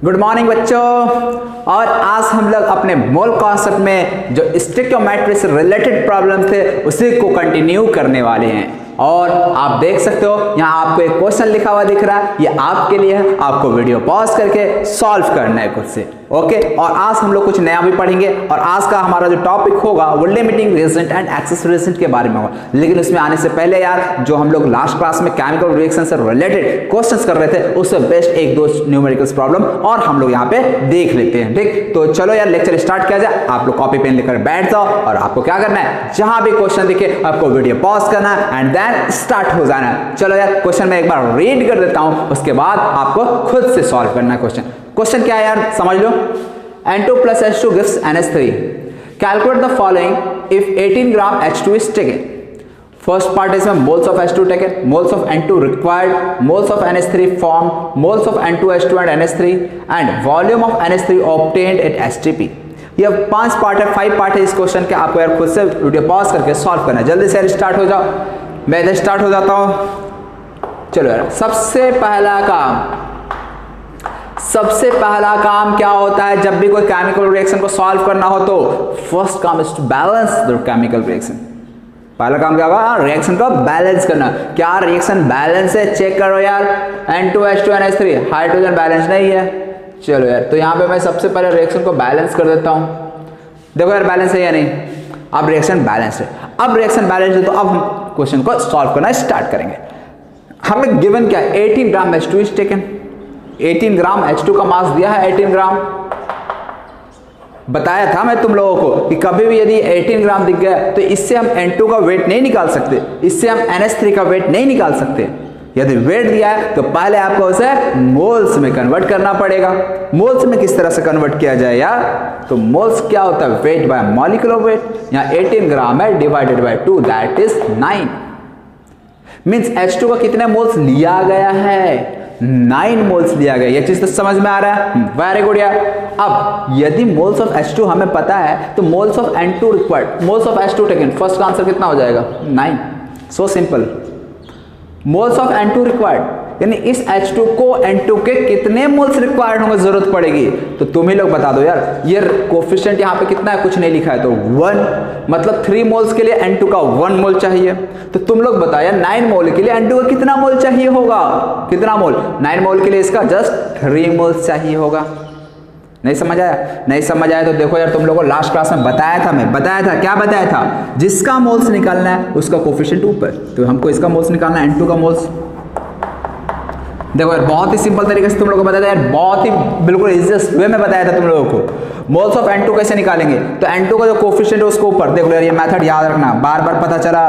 Good morning बच्चों। और आज हम लोग अपने मोल कॉन्सेप्ट में जो स्टिकियोमेट्री से रिलेटेड प्रॉब्लम थे उसी को कंटिन्यू करने वाले हैं। और आप देख सकते हो यहाँ आपको एक क्वेश्चन लिखा हुआ दिख रहा है, ये आपके लिए है। आपको वीडियो पॉज करके सॉल्व करना है खुद से, ओके। और आज हम लोग कुछ नया भी पढ़ेंगे और आज का हमारा जो टॉपिक होगा वो limiting reagent and excess reagent के बारे में होगा। लेकिन उसमें आने से पहले यार, जो हम लोग लास्ट क्लास में केमिकल रिएक्शन से रिलेटेड क्वेश्चंस कर रहे थे उससे बेस्ट एक दो न्यूमेरिकल्स प्रॉब्लम और हम लोग यहाँ पे देख लेते हैं, ठीक। तो चलो यार लेक्चर स्टार्ट किया जाए। आप लोग कॉपी पेन लेकर बैठ जाओ और आपको क्या करना है, जहां भी क्वेश्चन दिखे आपको वीडियो पॉज करना है एंड देन स्टार्ट हो जाना है। चलो यार क्वेश्चन मैं एक बार रीड कर देता हूं, उसके बाद आपको खुद से सॉल्व करना है क्वेश्चन। क्वेश्चन क्या है यार, समझ लो। N2 plus H2 gives NH3. Calculate the following if 18 gram H2 is taken. First part is moles of H2 taken, moles of N2 required, moles of NH3 formed, moles of N2H2 and NH3 and volume of NH3 obtained at STP. ये 5 part है, 5 part है इस question के। आपको यार खुद से video pause करके सॉल्व करना है। जल्दी से स्टार्ट हो जाओ, मैं इधर स्टार्ट हो जाता हूँ। चलो यार, सबसे पहला काम क्या होता है जब भी कोई केमिकल रिएक्शन को सॉल्व करना हो तो फर्स्ट काम is to balance the chemical reaction. पहला काम क्या होगा, रिएक्शन को बैलेंस करना। क्या रिएक्शन बैलेंस है, चेक करो यार। N2H2 NH3 हाइड्रोजन बैलेंस नहीं है। चलो यार, तो यहाँ पे मैं सबसे पहले रिएक्शन को बैलेंस कर देता हूँ। देखो यार बैलेंस है या नहीं। अब रिएक्शन बैलेंस है। अब रिएक्शन बैलेंस है तो अब हम क्वेश्चन को सॉल्व करना स्टार्ट करेंगे। हमें गिवन क्या, 18 ग्राम H2 is taken. 18 gram H2 का मास दिया है, 18 ग्राम। बताया था मैं तुम लोगों को कि कभी भी यदि 18 ग्राम दिख गया तो इससे हम N2 का वेट नहीं निकाल सकते, इससे हम NH3 का वेट नहीं निकाल सकते। यदि वेट दिया है तो पहले आपको उसे मोल्स में कन्वर्ट करना पड़ेगा। मोल्स में किस तरह से कन्वर्ट किया जाए यार, तो मोल्स क्या होता है, वेट बाय मॉलिक्यूलर वेट। यहाँ 18 ग्राम है divided by 2 that is 9। Means H2 का कितने मोल्स लिया गया है, 9 मोल्स लिया गया। ये चीज तो समझ में आ रहा है, वेरी गुड यार। अब यदि मोल्स ऑफ H2 हमें पता है तो moles of N2 required, moles of H2 taken, first का आंसर कितना हो जाएगा, 9। So simple. Moles of N2 required यानी इस H2 को N2 के कितने मोल्स रिक्वायर्ड होंगे, जरूरत पड़ेगी, तो तुम ही लोग बता दो यार। ये कोफिशिएंट यहाँ पे कितना है, कुछ नहीं लिखा है तो 1, मतलब 3 मोल्स के लिए N2 का 1 मोल चाहिए। तो तुम लोग बताओ यार 9 मोल के लिए N2 का कितना मोल चाहिए होगा, कितना मोल, 9 मोल के लिए इसका जस्ट 3 मोल्स चाहिए होगा। नहीं समझ आया, नहीं समझ आया तो देखो यार, तुम लोगों को लास्ट क्लास में बताया था, क्या बताया था, जिसका मोल्स निकालना है उसका कोफिशिएंट ऊपर। तो हमको इसका मोल्स निकालना है, N2 का मोल्स। देखो यार बहुत ही सिंपल तरीके से तुम लोगों को बताया यार, बहुत ही बिल्कुल इजीएस्ट वे में बताया था तुम लोगों को। मोल्स ऑफ N2 कैसे निकालेंगे, तो N2 का जो कोफिशिएंट है उसको ऊपर। देखो यार ये मेथड याद रखना, बार बार पता चला।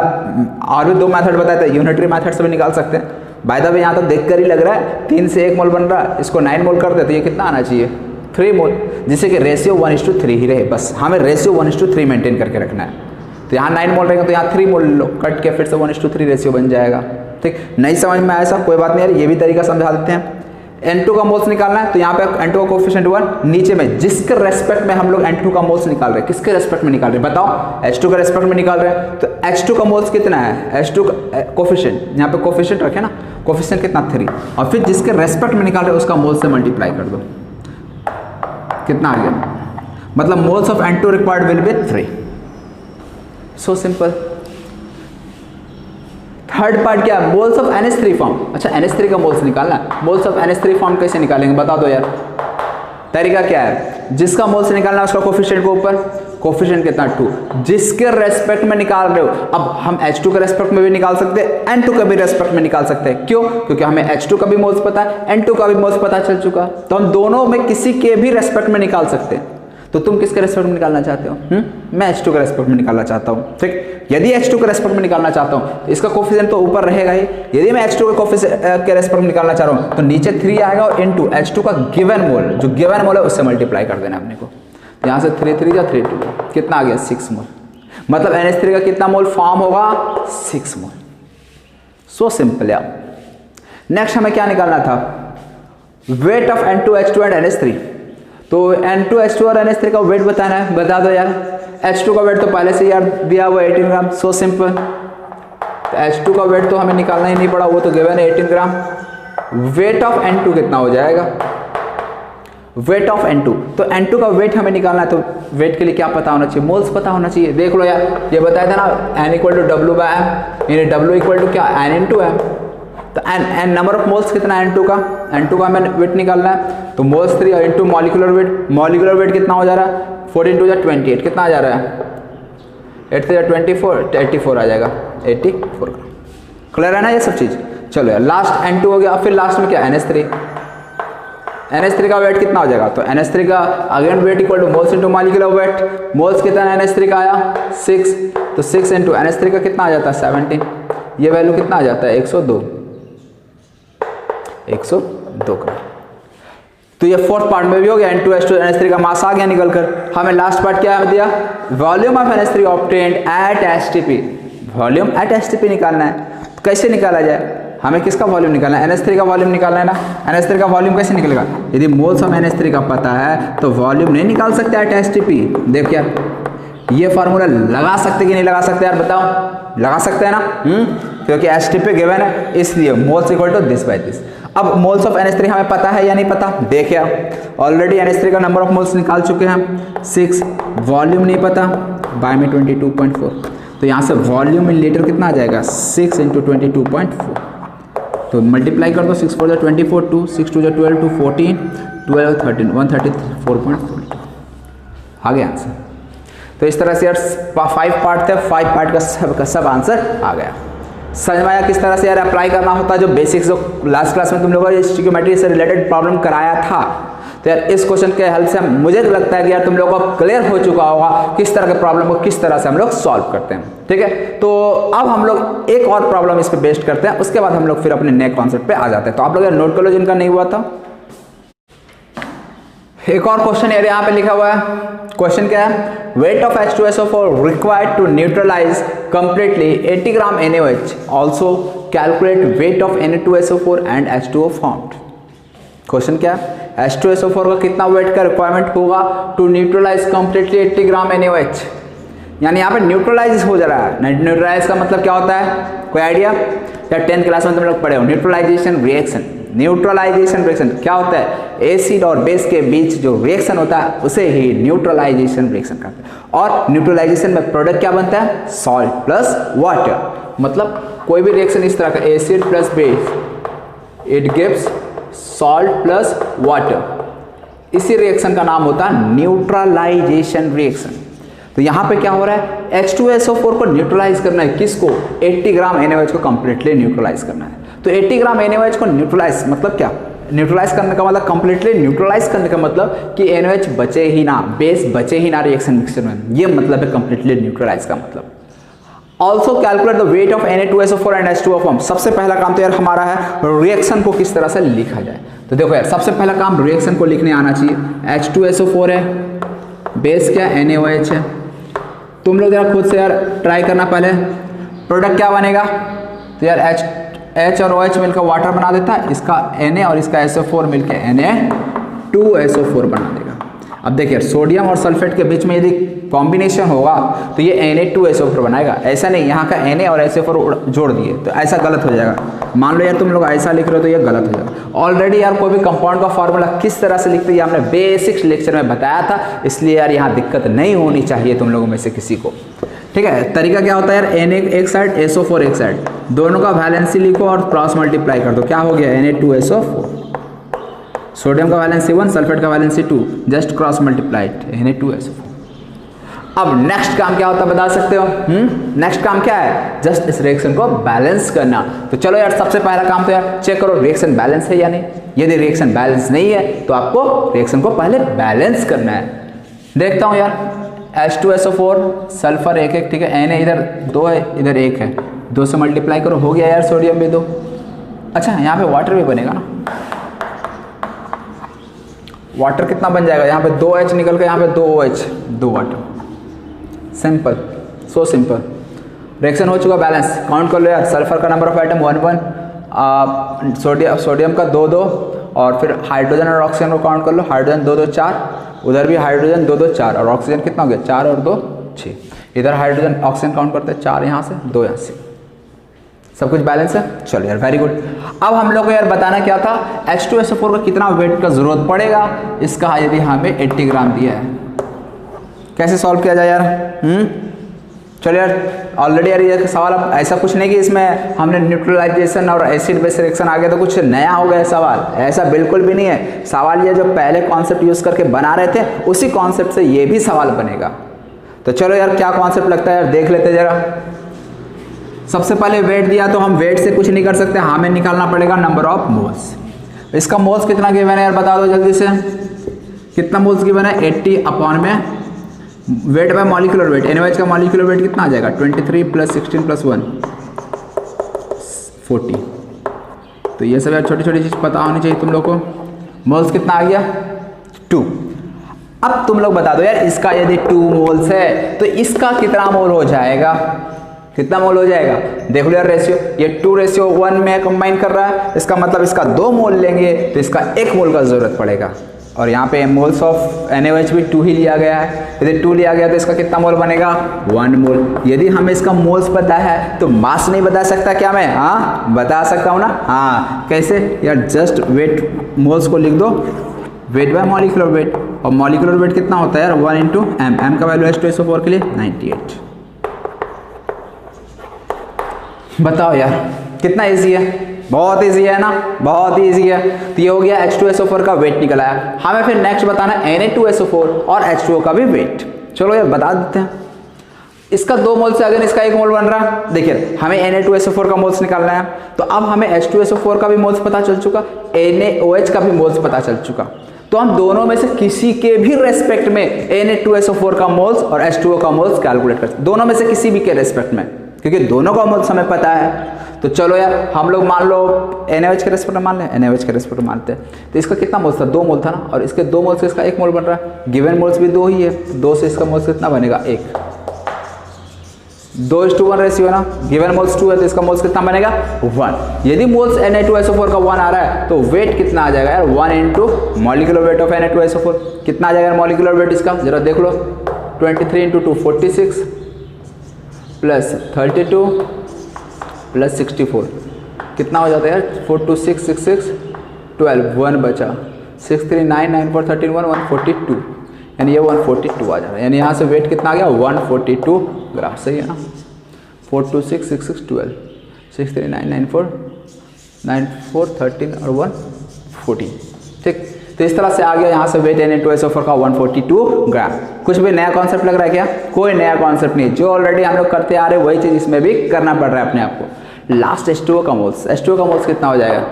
और भी 2 मेथड बताए थे, यूनिटरी मेथड से भी निकाल सकते हैं। बाय द वे यहाँ तो देखकर ही लग रहा है 3 से 1 मोल बन रहा है, इसको 9 मोल कर दे तो ये कितना आना चाहिए, 3 मोल, जिससे कि रेशियो 1:3 ही रहे। बस हमें रेशियो 1:3 मेंटेन करके रखना है। तो यहाँ 9 मोल रहेगा तो यहाँ 3 मोल लो, कट के फिर से 1:3 रेशियो बन जाएगा, ठीक। नहीं समझ में आया ऐसा कोई बात नहीं यार, ये भी तरीका समझा देते हैं। N2 का मोल्स निकालना है तो यहाँ पे N2 का कोफिशिएंट 1, नीचे में जिसके रेस्पेक्ट में हम लोग N2 का मोल्स निकाल रहे हैं, किसके रेस्पेक्ट में निकाल रहे हैं बताओ, H2 के रेस्पेक्ट में निकाल रहे हैं। तो H2 का मोल्स कितना है, H2 का कोफिशिएंट, यहाँ पे कोफिशिएंट रखे ना, कोफिशिएंट कितना 3, और फिर जिसके रेस्पेक्ट में निकाल रहे हैं उसका मोल्स से मल्टीप्लाई कर दो, कितना आ गया, मतलब moles of N2 required will be 3। So simple. Third part क्या है, मोल्स ऑफ NH3 फॉर्म। अच्छा NH3 का मोल्स निकालना है, मोल्स ऑफ NH3 फॉर्म कैसे निकालेंगे बता दो यार, तरीका क्या है, जिसका मोल्स निकालना है उसका कोफिशिएंट को ऊपर, कोफिशिएंट कितना 2, जिसके रेस्पेक्ट में निकाल रहे हो। अब हम H2 के रेस्पेक्ट में भी निकाल सकते हैं, N2 के भी रेस्पेक्ट में निकाल सकते हैं। क्यों, क्योंकि हमें H2 का भी मोल्स पता है, N2 का भी मोल्स पता चल चुका, तो हम दोनों में किसी के भी रेस्पेक्ट में निकाल सकते हैं। तो तुम किसके रेस्पेक्ट में निकालना चाहते हो, मैं H2 के रेस्पेक्ट में निकालना चाहता हूँ, ठीक। यदि H2 के रेस्पेक्ट में निकालना चाहता हूँ तो इसका कोफिशिएंट तो ऊपर रहेगा ही। यदि मैं H2 के रेस्पेक्ट में निकालना चाह रहा हूँ तो नीचे 3 आएगा और इनटू H2 का गिवन मोल, जो गिवन मोल है उससे मल्टीप्लाई कर देना अपने को। तो यहाँ से 3 3 या 3 2 कितना आ गया, 6 मोल। मतलब NH3 का कितना मोल फॉर्म होगा, 6 मोल। सो सिंपल यार। नेक्स्ट हमें क्या निकालना था, weight of N2H2 and NH3। तो N2H2 और NH3 का वेट बताना है, बता दो यार। H2 का वेट तो पहले से यार दिया हुआ 18 ग्राम, सो सिंपल। तो H2 का वेट तो हमें निकालना ही नहीं पड़ा, वो तो गिवन है 18 ग्राम। वेट ऑफ N2 कितना हो जाएगा, वेट ऑफ N2, तो N2 का वेट हमें निकालना है, तो वेट के लिए क्या पता होना चाहिए, मोल्स पता होना चाहिए। देख लो यार, ये बताया था ना N equal to W by M, यानी डब्ल्यू इक्वल टू क्या N इंटू एम, तो N नंबर ऑफ मोल्स कितना है N2 का हमें वेट निकालना है, तो मोल्स 3 इंटू मॉलिक्यूलर वेट कितना हो जा रहा है 14 टू 28, कितना आ जा रहा है 8 से 24, 84 आ जाएगा, 84 का। क्लियर है ना ये सब चीज़। चलो यार लास्ट N2 हो गया, फिर लास्ट में क्या NH3 का वेट कितना हो जाएगा, तो NH3 का again weight equal two moles into molecular weight, moles कितना है NH3 का आया 6, तो 6 इंटू NH3 का कितना आ जाता है 17, ये वैल्यू कितना आ जाता है 102 का। तो ये फोर्थ पार्ट में भी हो गया, N2H2 NH3 का मास आ गया निकल कर। हमें लास्ट पार्ट क्या दिया, volume of NH3 obtained at STP, volume at STP निकालना है। तो कैसे निकाला जाए, हमें किसका वॉल्यूम निकालना है, NH3 का वॉल्यूम निकालना है ना। NH3 का वॉल्यूम कैसे निकलेगा, यदि मोल्स ऑफ NH3 का पता है तो वॉल्यूम नहीं निकाल सकते एट एसटीपी। देखो यार ये फार्मूला लगा सकते कि नहीं लगा सकते यार, बताओ, लगा सकते हैं ना, क्योंकि एसटीपी गिवन है, इसलिए moles equal to this by this. अब मोल्स ऑफ NH3 हमें पता है या नहीं पता, देखिए ऑलरेडी NH3 का नंबर ऑफ मोल्स निकाल चुके हैं 6, वॉल्यूम नहीं पता, बाय में 22.4, तो यहाँ से वॉल्यूम इन लीटर कितना आ जाएगा 6 इंटू 22.4, तो मल्टीप्लाई कर दो, 6 4 24, 2 6 2 12 2 14 12 13 134.42 आ गया आंसर। तो इस तरह से यार 5 पार्ट थे, 5 पार्ट का सब आंसर आ गया। समझ में आया किस तरह से यार अप्लाई करना होता है, जो बेसिक्स जो लास्ट क्लास में तुम लोगों को स्टिक्योमेट्री से रिलेटेड प्रॉब्लम कराया था। तो यार इस क्वेश्चन के हेल्प से मुझे तो लगता है कि यार तुम लोगों को क्लियर हो चुका होगा किस तरह के प्रॉब्लम को किस तरह से हम लोग सॉल्व करते हैं। ठीक है, तो अब हम लोग एक और प्रॉब्लम इस पे बेस्ड करते हैं, उसके बाद हम लोग फिर अपने नेक्स्ट कॉन्सेप्ट पे आ जाते हैं। तो आप लोग यार नोट कर लो जिनका नहीं हुआ था। एक और क्वेश्चन यार यहाँ पे लिखा हुआ है, क्वेश्चन क्या है, weight of H2SO4 required to neutralise completely 80 gram NaOH, also calculate weight of Na2SO4 and H2O found. Question क्या है, H2SO4 का कितना वेट का रिक्वायरमेंट होगा to neutralise completely 80 gram NaOH, यानी यहाँ पे न्यूट्रलाइज हो जा रहा है। न्यूट्रलाइज का मतलब क्या होता है, कोई आइडिया, या 10th क्लास में तुम लोग पढ़े हो न्यूट्रलाइजेशन रिएक्शन। न्यूट्रलाइजेशन रिएक्शन क्या होता है, एसिड और बेस के बीच जो रिएक्शन होता है उसे ही न्यूट्रलाइजेशन रिएक्शन कहते हैं। और न्यूट्रलाइजेशन में प्रोडक्ट क्या बनता है, सॉल्ट प्लस वाटर, मतलब कोई भी रिएक्शन इस तरह का acid plus base it gives salt plus water, इसी रिएक्शन का नाम होता है न्यूट्रलाइजेशन रिएक्शन। तो यहाँ पे क्या हो रहा है, H2SO4 को न्यूट्रलाइज करना है, किसको, 80 ग्राम NaOH को कंप्लीटली न्यूट्रलाइज करना है। तो 80 ग्राम NaOH को न्यूट्रलाइज मतलब क्या, न्यूट्रलाइज करने का मतलब कंप्लीटली न्यूट्रलाइज करने का मतलब कि NaOH बचे ही ना, बेस बचे ही ना रिएक्शन मिक्सचर में, ये मतलब है कंप्लीटली न्यूट्रलाइज का मतलब। Also calculate the wait of Na2SO4 and H2O form. सबसे पहला काम तो यार हमारा है रिएक्शन को किस तरह से लिखा जाए। तो देखो यार सबसे पहला काम रिएक्शन को लिखने आना चाहिए। H2SO4 है, बेस क्या Na OH है। तुम लोग यार खुद से यार ट्राई करना, पहले प्रोडक्ट क्या बनेगा, तो यार H और OH मिलकर वाटर बना देता है, इसका Na और इसका SO4 मिलकर Na2SO4 बना देगा। अब देखिए सोडियम और सल्फेट के बीच में यदि कॉम्बिनेशन होगा तो ये Na2SO4 बनाएगा, ऐसा नहीं यहाँ का Na और SO4 जोड़ दिए तो ऐसा गलत हो जाएगा। मान लो यार तुम लोग ऐसा लिख रहे हो तो ये गलत हो जाएगा। ऑलरेडी यार कोई भी कंपाउंड का फॉर्मूला किस तरह से लिखते हैं हमने बेसिक्स लेक्चर में बताया था, इसलिए यार यहाँ दिक्कत नहीं होनी चाहिए तुम लोगों में से किसी को। ठीक है, तरीका क्या होता है यार, Na एक साइड SO4 एक साइड, दोनों का वैलेंसी लिखो और क्रॉस मल्टीप्लाई कर दो, क्या हो गया Na2SO4। सोडियम का वैलेंसी 1, सल्फेट का valency 2, just cross multiplied Na2SO4। अब नेक्स्ट काम क्या होता है बता सकते हो, नेक्स्ट काम क्या है, जस्ट इस रिएक्शन को बैलेंस करना। तो चलो यार सबसे पहला काम तो यार चेक करो रिएक्शन बैलेंस है या नहीं। यदि रिएक्शन बैलेंस नहीं है तो आपको रिएक्शन को पहले बैलेंस करना है। देखता हूँ यार H2SO4 सल्फर एक एक, ठीक है, Na इधर 2 है इधर 1 है, 2 से मल्टीप्लाई करो, हो गया यार सोडियम भी 2। अच्छा यहाँ पे वाटर भी बनेगा ना, वाटर कितना बन जाएगा, यहाँ पे 2H निकल के यहाँ पे 2OH, 2 water. Simple, so simple, reaction हो चुका बैलेंस। काउंट कर लो यार, सल्फर का नंबर ऑफ आइटम 1 1, सोडियम का 2 2, और फिर हाइड्रोजन और ऑक्सीजन को काउंट कर लो, हाइड्रोजन 2 2 4, उधर भी हाइड्रोजन 2 2 4, और ऑक्सीजन कितना हो गया 4 और 2 6। इधर हाइड्रोजन ऑक्सीजन काउंट करते हैं 4 यहाँ से 2 यहाँ से। सब कुछ बैलेंस है। चलो यार वेरी गुड। अब हम लोग को यार बताना क्या था, H2SO4 का कितना वेट का जरूरत पड़ेगा, इसका यदि हमें 80 ग्राम दिया है, कैसे सॉल्व किया जाए यार। चलो यार ऑलरेडी यार ये सवाल अब ऐसा कुछ नहीं कि इसमें हमने न्यूट्रलाइजेशन और एसिड बेस रिएक्शन आ गया तो कुछ नया हो गया सवाल, ऐसा बिल्कुल भी नहीं है। सवाल ये जो पहले कॉन्सेप्ट यूज करके बना रहे थे उसी कॉन्सेप्ट से ये भी सवाल बनेगा। तो चलो यार क्या कॉन्सेप्ट लगता है यार देख लेते जरा। सबसे पहले वेट दिया तो हम वेट से कुछ नहीं कर सकते, हमें निकालना पड़ेगा नंबर ऑफ मोल्स। इसका मोल्स कितना गिवन है यार बता दो जल्दी से, कितना मोल्स गिवन है 80 अपॉन में weight by molecular weight. NaOH का मॉलिक्यूलर वेट कितना आ जाएगा 23 + 16 + 1 40। तो ये सब यार छोटी छोटी चीज़ पता होनी चाहिए तुम लोग को। मोल्स कितना आ गया 2। अब तुम लोग बता दो यार इसका यदि 2 मोल्स है तो इसका कितना मोल हो जाएगा, कितना मोल हो जाएगा। देख लो यार रेशियो, ये 2:1 में कंबाइन कर रहा है, इसका मतलब इसका 2 मोल लेंगे तो इसका 1 मोल का जरूरत पड़ेगा। और यहाँ पे मोल्स ऑफ NaOH भी 2 ही लिया गया है, यदि 2 लिया गया तो इसका कितना मोल बनेगा 1 मोल। यदि हमें इसका मोल्स पता है तो मास नहीं बता सकता क्या मैं, हाँ बता सकता हूँ ना। हाँ कैसे यार, जस्ट वेट मोल्स को लिख दो वेट बाय मॉलिक्यूलर वेट, और मॉलिक्यूलर वेट कितना होता है यार 1 × m। m का वैल्यू H2SO4 के लिए 98। बताओ यार कितना इजी है, बहुत इजी है ना, बहुत ही इजी है। तो ये हो गया H2SO4 का वेट निकल आया। हमें फिर नेक्स्ट बताना Na2SO4 और H2O का भी वेट। चलो यार बता देते हैं। इसका 2 मोल से अगर इसका 1 मोल बन रहा है, देखिए हमें Na2SO4 का मोल्स निकालना है, तो अब हमें H2SO4 का भी मोल्स पता चल चुका, NaOH का भी मोल्स पता चल चुका। तो हम दोनों में से किसी के भी रेस्पेक्ट में Na2SO4 का मोल्स और H2O का मोल्स कैलकुलेट कर सकते, दोनों में से किसी भी के रेस्पेक्ट में, क्योंकि दोनों का मोल्स हमें पता है। तो चलो यार हम लोग मान लो NaOH के रेस्पेक्ट में मान लें, NaOH के रेस्पेक्ट में मानते हैं। तो इसका कितना मोल्स था 2 मोल था ना, और इसके 2 मोल से इसका 1 मोल बन रहा है। गिवन मोल्स भी 2 ही है, 2 से इसका मोल्स कितना बनेगा 1। 2:1 रेशियो है ना, गिवन मोल्स 2 है तो इसका मोल्स कितना बनेगा 1। यदि मोल्स Na2SO4 का 1 आ रहा है तो वेट कितना आ जाएगा यार 1 × मॉलिक्यूलर वेट ऑफ Na2SO4। कितना आ जाएगा मॉलिक्यूलर वेट इसका जरा देख लो, 23 × 2 46 + 32 + 64 कितना हो जाता है यार 4 2 6 6 6 12 1 बचा 6 3 9 9 4 13 1 142, यानी ये 142 आ जा रहा है। यानी यहाँ से वेट कितना आ गया 142 ग्राम। सही है ना, 4 2 6 6 6 12 6 3 9 9 4 9 4 13 और 1 14। ठीक, तो इस तरह से आ गया यहाँ से वेट Na2SO4 का 142 ग्राम। कुछ भी नया कॉन्सेप्ट लग रहा है क्या? कोई नया कॉन्सेप्ट नहीं, जो ऑलरेडी हम लोग करते आ रहे हैं वही चीज़ इसमें भी करना पड़ रहा है अपने आप को। लास्ट H2O का मोल्स, H2O का मोल्स कितना हो जाएगा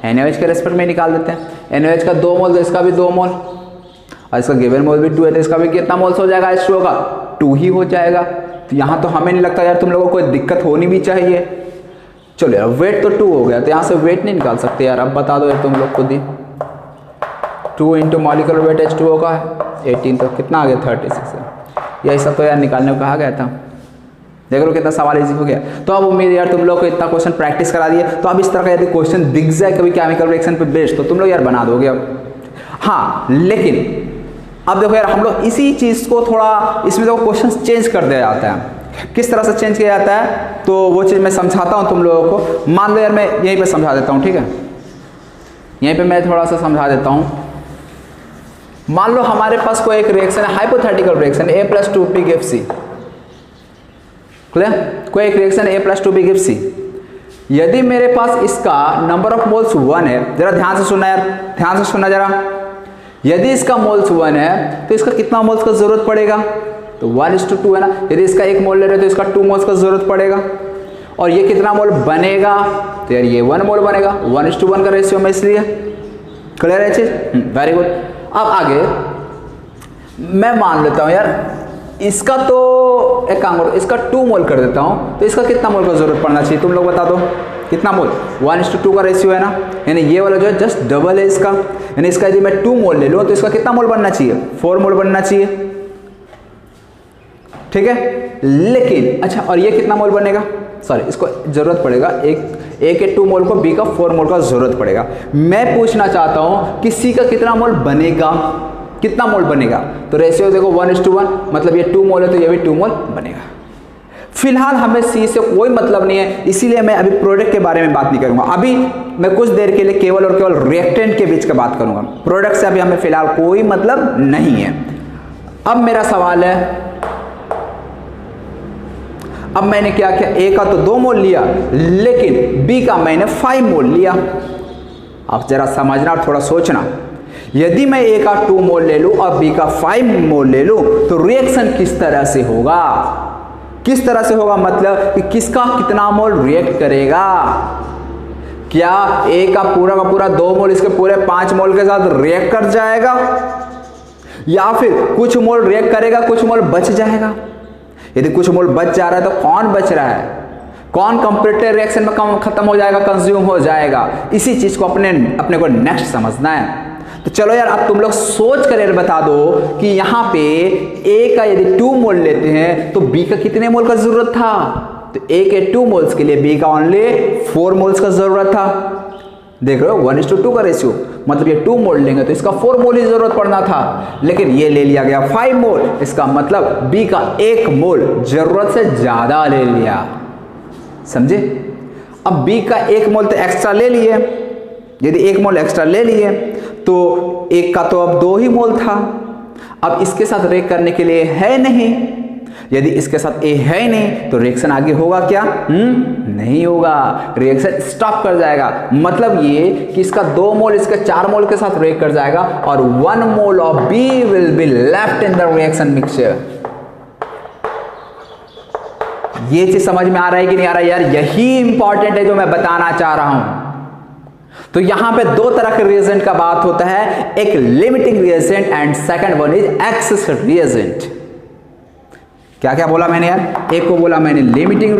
NaOH के रेस्पेक्ट में निकाल देते हैं। NaOH का 2 मोल तो इसका भी 2 मोल, और इसका गिवन मोल भी 2 है तो इसका भी कितना मोल्स हो जाएगा H2O का 2 ही हो जाएगा। तो यहाँ तो हमें नहीं लगता यार तुम लोगों को कोई दिक्कत होनी भी चाहिए। चलो यार वेट तो 2 हो गया, तो यहाँ से वेट नहीं निकाल सकते यार। अब बता दो यार तुम लोग खुद ही, 2 × मॉलिक्यूलर वेट H2O का है 18, तो कितना आ गया 36 है। यही सब तो यार निकालने को कहा गया था। देख लो कितना सवाल इजी हो गया। तो अब उम्मीद यार तुम लोग को इतना क्वेश्चन प्रैक्टिस करा दिए, तो अब इस तरह का यदि क्वेश्चन दिख जाए कभी केमिकल रिएक्शन पे बेस्ड तो तुम लोग यार बना दोगे अब। हाँ लेकिन अब देखो यार हम लोग इसी चीज़ को थोड़ा इसमें देखो क्वेश्चन चेंज कर दिया जाता है। किस तरह से चेंज किया जाता है तो वो चीज़ मैं समझाता हूँ तुम लोगों को। मान लो यार मैं यहीं पर समझा देता हूँ, ठीक है, यहीं पर मैं थोड़ा सा समझा देता हूँ। मान लो हमारे पास कोई एक रिएक्शन है, hypothetical reaction A + 2B gives C। Clear? कोई एक reaction A + 2B gives C। यदि मेरे पास इसका नंबर ऑफ मोल्स 1 है, जरा ध्यान से सुनना यार, ध्यान से सुनना जरा। यदि इसका मोल्स 1 है तो इसका कितना मोल्स का जरूरत पड़ेगा, तो 1:2 है ना। यदि इसका 1 मोल ले रहे तो इसका 2 मोल्स का जरूरत पड़ेगा। और ये कितना मोल बनेगा, तो यार ये 1 मोल बनेगा 1:1 का रेशियो में, इसलिए क्लियर है चीज, वेरी गुड। अब आगे मैं मान लेता हूँ यार इसका तो एक काम करो, इसका 2 मोल कर देता हूँ, तो इसका कितना मोल का जरूरत पड़ना चाहिए तुम लोग बता दो। कितना मोल, 1:2 का रेशियो है ना, यानी ये वाला जो है जस्ट डबल है इसका। यानी इसका यदि मैं 2 मोल ले लूँ तो इसका कितना मोल बनना चाहिए 4 मोल बनना चाहिए, ठीक है। लेकिन अच्छा, और ये कितना मोल बनेगा, सॉरी इसको जरूरत पड़ेगा A के 2 मोल को B का 4 मोल का जरूरत पड़ेगा। मैं पूछना चाहता हूं कि C का कितना मोल बनेगा, कितना मोल बनेगा। तो रेशियो देखो 1:1, मतलब ये 2 मोल है तो ये भी 2 मोल बनेगा। फिलहाल हमें सी से कोई मतलब नहीं है, इसीलिए मैं अभी प्रोडक्ट के बारे में बात नहीं करूंगा। अभी मैं कुछ देर के लिए केवल और केवल रिएक्टेंट के बीच का बात करूंगा। प्रोडक्ट से अभी हमें फिलहाल कोई मतलब नहीं है। अब मेरा सवाल है, अब मैंने क्या किया, ए का तो 2 मोल लिया, लेकिन बी का मैंने 5 मोल लिया। अब जरा समझना और थोड़ा सोचना, यदि मैं ए का 2 मोल ले लूं और बी का 5 मोल ले लूं तो रिएक्शन किस तरह से होगा, किस तरह से होगा, मतलब कि किसका कितना मोल रिएक्ट करेगा। क्या ए का पूरा 2 मोल इसके पूरे 5 मोल के साथ रिएक्ट कर जाएगा, या फिर कुछ मोल रिएक्ट करेगा, कुछ मोल बच जाएगा। यदि कुछ मोल बच जा रहा है तो कौन बच रहा है, कौन कंप्लीट रिएक्शन में खत्म हो जाएगा, कंज्यूम हो जाएगा। इसी चीज को अपने को नेक्स्ट समझना है। तो चलो यार, अब तुम लोग सोच कर यार बता दो कि यहाँ पे ए का यदि 2 मोल लेते हैं तो बी का कितने मोल का जरूरत था। तो ए के 2 मोल्स के लिए बी का ओनली 4 मोल्स का जरूरत था। देख रहे हो 1:2 का रेशियो, मतलब ये 2 मोल लेंगे तो इसका 4 मोल ही जरूरत पड़ना था, लेकिन ये ले लिया गया 5 मोल। इसका मतलब बी का 1 मोल जरूरत से ज्यादा ले लिया, समझे। अब बी का 1 मोल तो एक्स्ट्रा ले लिए, यदि 1 मोल एक्स्ट्रा ले लिए तो एक का तो अब 2 ही मोल था। अब इसके साथ रिएक्ट करने के लिए है नहीं, यदि इसके साथ ए है ही नहीं तो रिएक्शन आगे होगा क्या, नहीं होगा, रिएक्शन स्टॉप कर जाएगा। मतलब ये कि इसका 2 मोल इसके 4 मोल के साथ रिएक्ट कर जाएगा और 1 mole of B will be left in the reaction mixture. ये चीज समझ में आ रहा है कि नहीं आ रहा है यार, यही इंपॉर्टेंट है जो मैं बताना चाह रहा हूं। तो यहां पे 2 तरह के रिएजेंट का बात होता है, एक limiting reagent and second one is access reagent. क्या क्या बोला मैंने यार, एक को बोला मैंने लिमिटिंग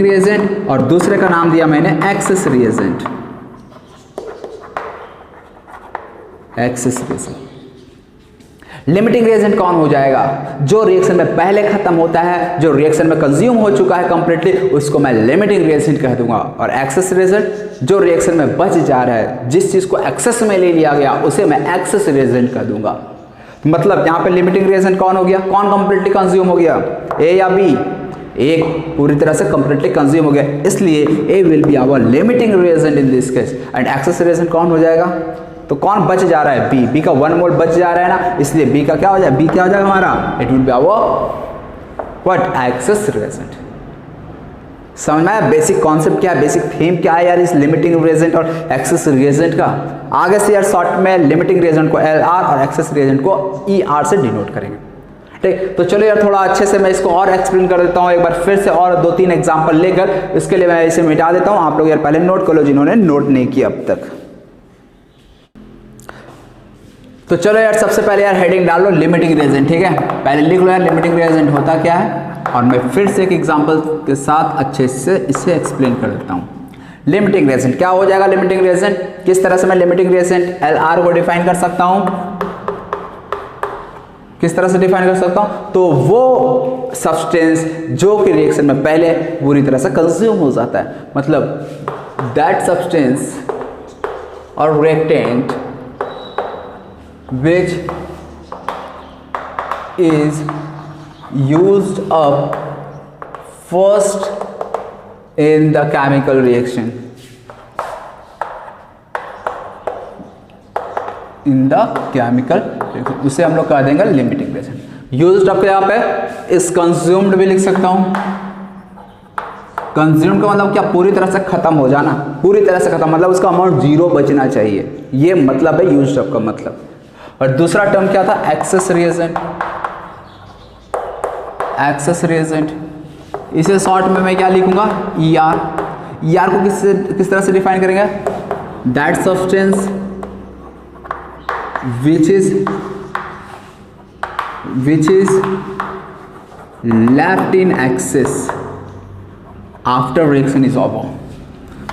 रिएजेंट और दूसरे का नाम दिया मैंने एक्सेस रिएजेंट। लिमिटिंग रिएजेंट कौन हो जाएगा, जो रिएक्शन में पहले खत्म होता है, जो रिएक्शन में कंज्यूम हो चुका है कंप्लीटली, उसको मैं लिमिटिंग रिएजेंट कह दूंगा। और एक्सेस रिएजेंट जो रिएक्शन में बच जा रहा है, जिस चीज को एक्सेस में ले लिया गया, उसे मैं एक्सेस रिएजेंट कह दूंगा। मतलब यहां पे लिमिटिंग रिएजेंट कौन हो गया, कौन कंप्लीटली कंज्यूम हो गया, ए या बी। एक पूरी तरह से कंप्लीटली कंज्यूम हो गया, इसलिए A will be our limiting reagent in this case. And excess reagent कौन हो जाएगा, तो कौन बच जा रहा है, बी का 1 मोल बच जा रहा है ना, इसलिए बी का क्या हो जाएगा, बी क्या हो जाएगा हमारा, it will be our what, excess reagent. समझ में आया बेसिक कॉन्सेप्ट क्या है, बेसिक थीम क्या है यार इस लिमिटिंग रिएजेंट और एक्सेस रिएजेंट का। आगे से यार शॉर्ट में लिमिटिंग रिएजेंट को LR और एक्सेस रिएजेंट को ER से डिनोट करेंगे, ठीक। तो चलो यार थोड़ा अच्छे से मैं इसको और एक्सप्लेन कर देता हूँ एक बार फिर से, और 2-3 एग्जांपल लेकर। इसके लिए मैं इसे मिटा देता हूँ, आप लोग यार पहले नोट कर लो जिन्होंने नोट नहीं किया अब तक। तो चलो यार सबसे पहले यार हेडिंग डाल लो लिमिटिंग रिएजेंट, ठीक है। पहले लिख लो यार लिमिटिंग रिएजेंट होता क्या है, और मैं फिर से एक एग्जांपल के साथ अच्छे से इसे एक्सप्लेन कर देता हूँ। लिमिटिंग रिएजेंट क्या हो जाएगा, लिमिटिंग रिएजेंट किस तरह से मैं लिमिटिंग रिएजेंट LR को डिफाइन कर सकता हूँ, किस तरह से डिफाइन कर सकता हूँ, तो वो सब्सटेंस जो कि रिएक्शन में पहले पूरी तरह से कंज्यूम हो जाता है, मतलब दैट सब्सटेंस और reactant which is used up first in the chemical reaction, in the chemical reaction, उसे हम लोग कह देंगे लिमिटिंग रिएजेंट। यूज्ड अप यहाँ पे इस कंज्यूम्ड भी लिख सकता हूँ। कंज्यूम्ड का मतलब क्या, पूरी तरह से खत्म हो जाना, पूरी तरह से खत्म, मतलब उसका अमाउंट 0 बचना चाहिए, ये मतलब है यूज्ड अप का मतलब। और दूसरा टर्म क्या था, एक्सेस रिएजेंट। एक्सेस रिएजेंट इसे शॉर्ट में मैं क्या लिखूंगा, ER। ER को किस तरह से डिफाइन करेंगे, that substance which is left in excess after reaction is over।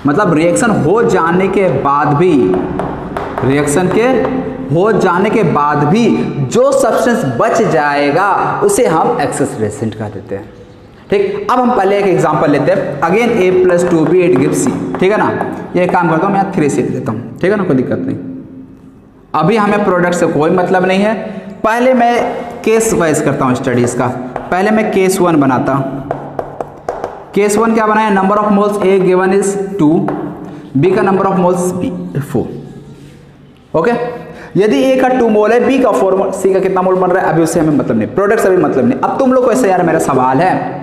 मतलब रिएक्शन हो जाने के बाद भी, रिएक्शन के हो जाने के बाद भी जो सब्सटेंस बच जाएगा उसे हम एक्सेस रिएजेंट कह देते हैं, ठीक। अब हम पहले एक एग्जांपल लेते हैं, again A+2B it gives C, ठीक है ना। ये काम करता हूँ मैं 3 से लेता हूँ, ठीक है ना, कोई दिक्कत नहीं। अभी हमें प्रोडक्ट से कोई मतलब नहीं है, पहले मैं केस वाइज करता हूँ स्टडीज का। पहले मैं केस 1 बनाता हूँ। केस 1 क्या बनाया, number of moles A given is 2, B का number of moles B 4। Okay, यदि ए का 2 मोल है, बी का 4 मोल, सी का कितना मोल बन रहा है अभी उससे हमें मतलब नहीं, प्रोडक्ट से भी मतलब नहीं। अब तुम लोग को ऐसे यार मेरा सवाल है,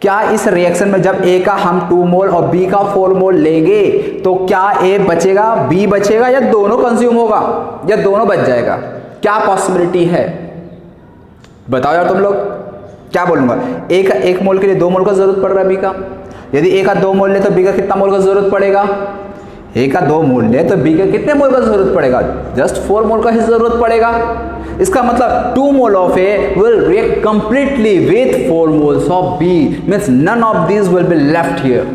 क्या इस रिएक्शन में जब ए का हम 2 मोल और बी का 4 मोल लेंगे तो क्या ए बचेगा, बी बचेगा, या दोनों कंज्यूम होगा, या दोनों बच जाएगा? क्या पॉसिबिलिटी है बताओ यार तुम लोग। क्या बोलूंगा, ए का 1 मोल के लिए 2 मोल का जरूरत पड़ रहा है बी का। यदि ए का 2 मोल ले तो बी का कितना मोल का जरूरत पड़ेगा? ए का 2 मोल ले तो बी का कितने मोल का जरूरत पड़ेगा? जस्ट 4 मोल का ही जरूरत पड़ेगा। इसका मतलब 2 mole of A will react completely with 4 moles of B, means none of these will be left here।